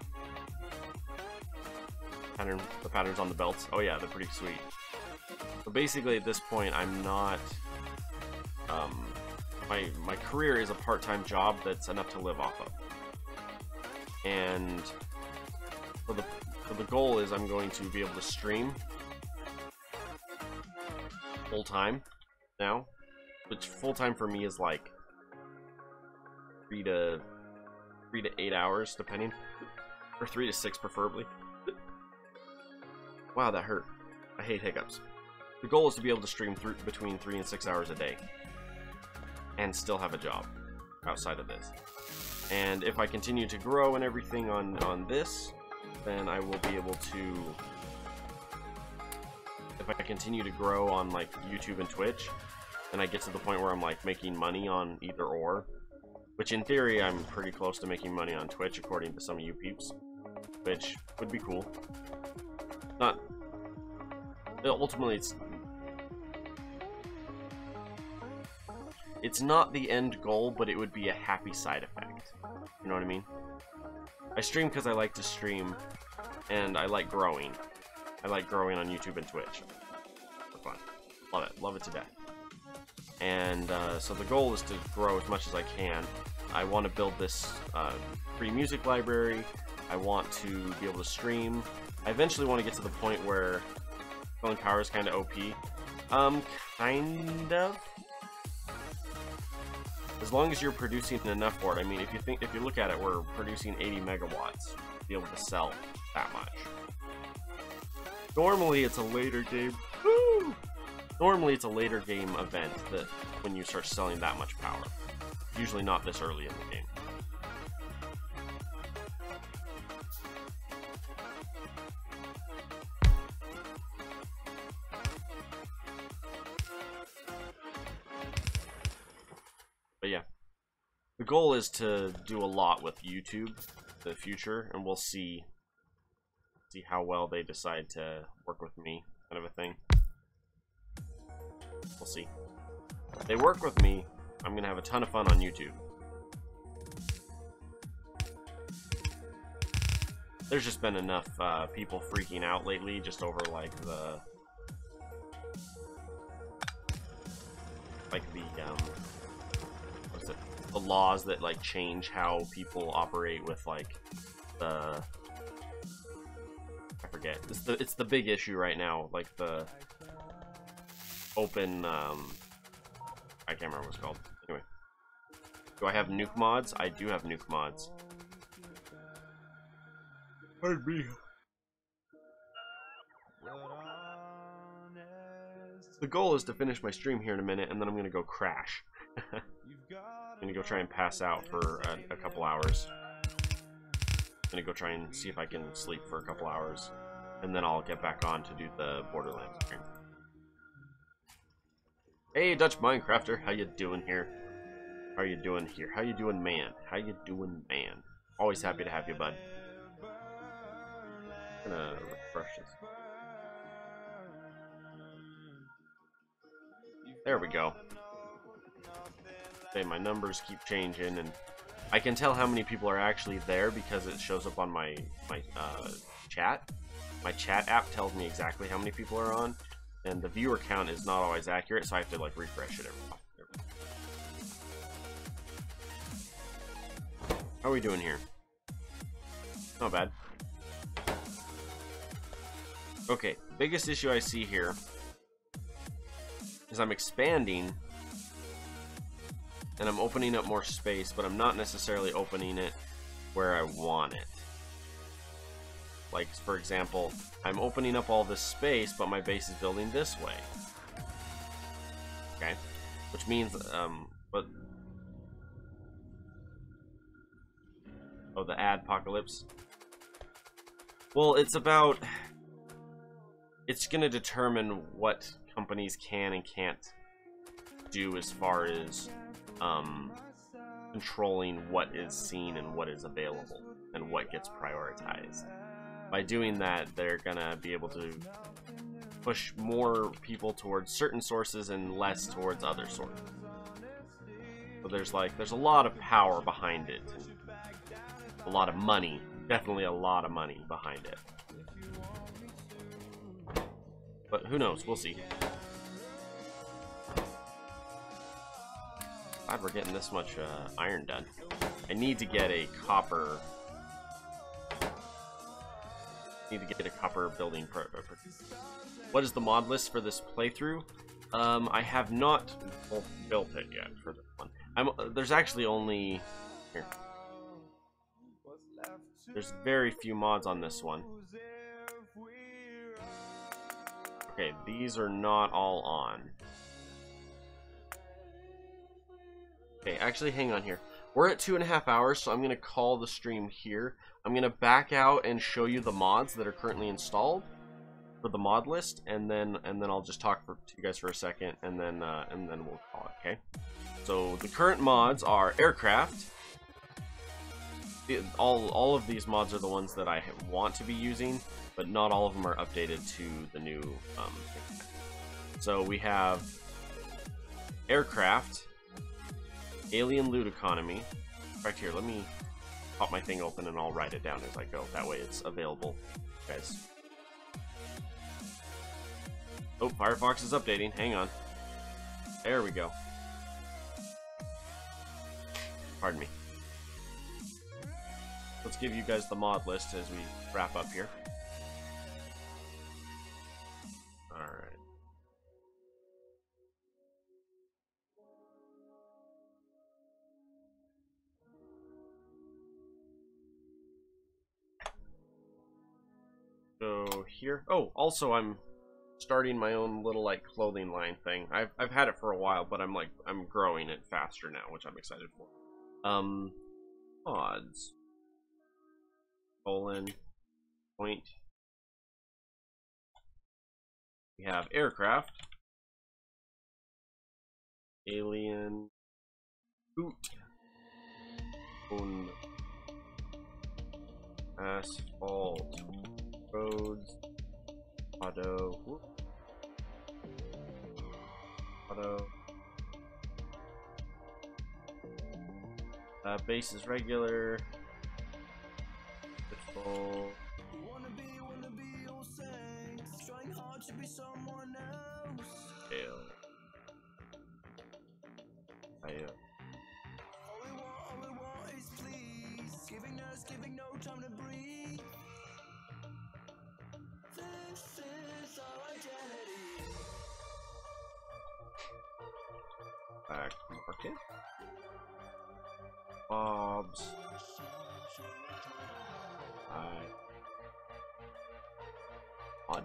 The patterns on the belts. Oh yeah, they're pretty sweet. So basically at this point I'm not, my career is a part-time job that's enough to live off of. And so the goal is I'm going to be able to stream full-time now, which full-time for me is like 3 to 8 hours depending, or 3 to 6 preferably. Wow, that hurt. I hate hiccups. The goal is to be able to stream between 3 and 6 hours a day and still have a job outside of this. And if I continue to grow and everything on this, then I will be able to, if I continue to grow on like YouTube and Twitch, and I get to the point where I'm like making money on either or, which in theory I'm pretty close to making money on Twitch according to some of you peeps, which would be cool. Not ultimately, It's not the end goal, but it would be a happy side effect. You know what I mean? I stream because I like to stream, and I like growing. I like growing on YouTube and Twitch. For fun. Love it. Love it to death. And so the goal is to grow as much as I can. I want to build this free music library. I want to be able to stream. I eventually want to get to the point where Filling Power is kind of OP. Kind of. As long as you're producing enough for it. I mean, if you look at it, we're producing 80 megawatts to be able to sell that much. Normally, it's a later game. Woo! Normally, it's a later game event that when you start selling that much power. Usually not this early in the game. But yeah, the goal is to do a lot with YouTube in the future, and we'll see how well they decide to work with me, kind of a thing. We'll see. If they work with me, I'm gonna have a ton of fun on YouTube. There's just been enough people freaking out lately, just over like the what's it? The laws that like change how people operate with like the I forget. It's the big issue right now, like the open I can't remember what it's called. Anyway. Do I have nuke mods? I do have nuke mods. Pardon me. The goal is to finish my stream here in a minute, and then I'm gonna go crash. I'm gonna go try and pass out for a couple hours. I'm gonna go try and see if I can sleep for a couple hours, and then I'll get back on to do the Borderlands stream. Hey, Dutch Minecrafter, how you doing here? How you doing here? How you doing, man? How you doing, man? Always happy to have you, bud. I'm gonna refresh this. There we go. Okay, my numbers keep changing, and I can tell how many people are actually there because it shows up on my chat. My chat app tells me exactly how many people are on, and the viewer count is not always accurate, so I have to like refresh it every while. How are we doing here? Not bad. Okay, biggest issue I see here is I'm expanding and I'm opening up more space, but I'm not necessarily opening it where I want it. Like, for example, I'm opening up all this space, but my base is building this way. Okay? Which means, but... Oh, the adpocalypse. Well, it's about... It's gonna determine what companies can and can't do as far as controlling what is seen and what is available and what gets prioritized. By doing that, they're gonna be able to push more people towards certain sources and less towards other sources. So there's a lot of power behind it, and a lot of money, definitely a lot of money behind it. But who knows? We'll see. Glad we're getting this much iron done. I need to get a copper. Building. What is the mod list for this playthrough? I have not built it yet for this one. There's actually only here. There's very few mods on this one. Okay, these are not all on. Okay, actually, hang on here. We're at 2.5 hours, so I'm going to call the stream here. I'm going to back out and show you the mods that are currently installed for the mod list, and then I'll just talk to you guys for a second, and then we'll call it. Okay. So the current mods are aircraft. All of these mods are the ones that I want to be using, but not all of them are updated to the new thing. So we have aircraft, Alien loot economy. Right here, let me pop my thing open and I'll write it down as I go. That way it's available, guys. Oh, Firefox is updating. Hang on. There we go. Pardon me. Let's give you guys the mod list as we wrap up here. Alright. So here. Oh, also I'm starting my own little like clothing line thing. I've had it for a while, but I'm growing it faster now, which I'm excited for. Mods. Point. We have aircraft. Alien. Boot. Asphalt. Roads. Auto. Whoop. Auto. Base is regular. Control. Scale. Giving no time to breathe. This is our identity. Back market. Bob's. Odd.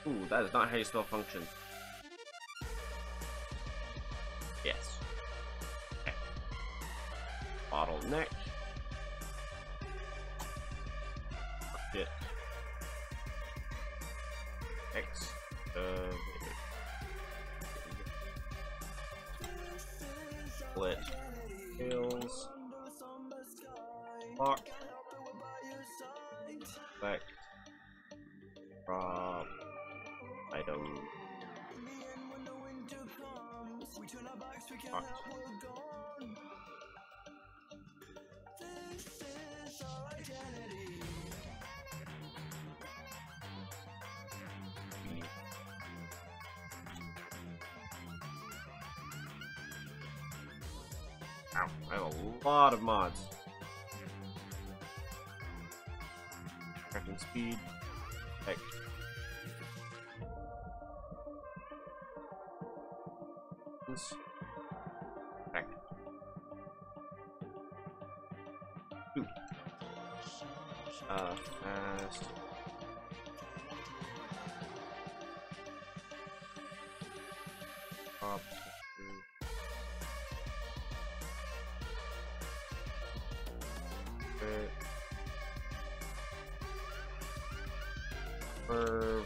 Ooh, that is not how you spell function. Yes. Okay. Bottleneck. Market. Split. Hills. Lock. Back. Prop. Item. Lock. Ow, I have a lot of mods. Crafting speed. Heck. Heck. Ooh. Fast. Up. MIRV.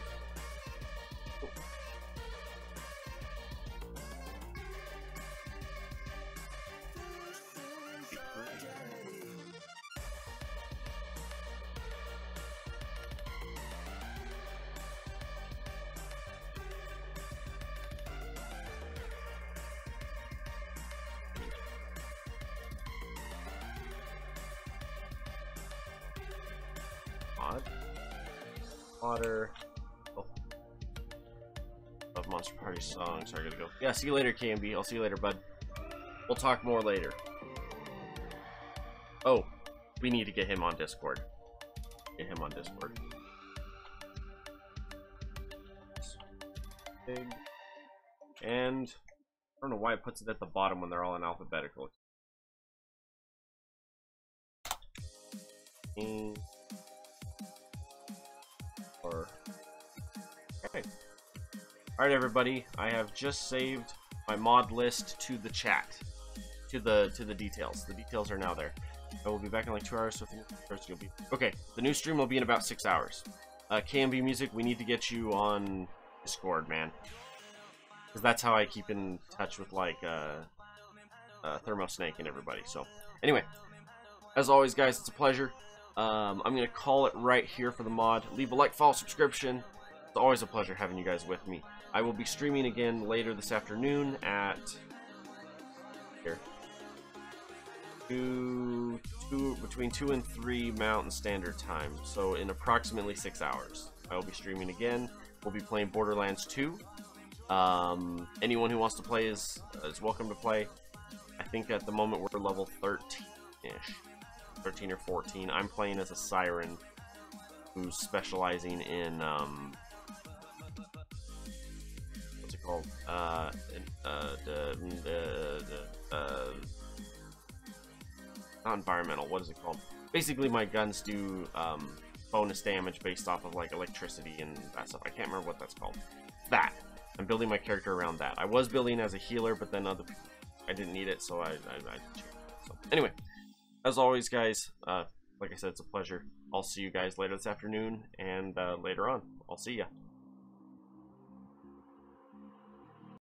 Mod. Water. Oh. Love Monster Party song. Sorry, I gotta go. Yeah, see you later, KMB. I'll see you later, bud. We'll talk more later. Oh, we need to get him on Discord. Get him on Discord. Big. And I don't know why it puts it at the bottom when they're all in alphabetical. Okay. Alright, everybody, I have just saved my mod list to the chat, to the details. The details are now there. I will be back in like 2 hours, so first you'll be okay. The new stream will be in about 6 hours. KMB Music, we need to get you on Discord, man, because that's how I keep in touch with like Thermosnake and everybody. So anyway, as always, guys, it's a pleasure. I'm gonna call it right here for the mod. Leave a like, follow, subscription. It's always a pleasure having you guys with me. I will be streaming again later this afternoon at here. Between 2 and 3 Mountain Standard Time. So in approximately 6 hours, I will be streaming again. We'll be playing Borderlands 2. Anyone who wants to play is welcome to play. I think at the moment we're level 13-ish. 13 or 14. I'm playing as a Siren who's specializing in what's it called? Not environmental. What is it called? Basically, my guns do bonus damage based off of like electricity and that stuff. I can't remember what that's called. That. I'm building my character around that. I was building as a healer, but then I didn't need it, so I so anyway, as always, guys, like I said, it's a pleasure. I'll see you guys later this afternoon and later on. I'll see ya.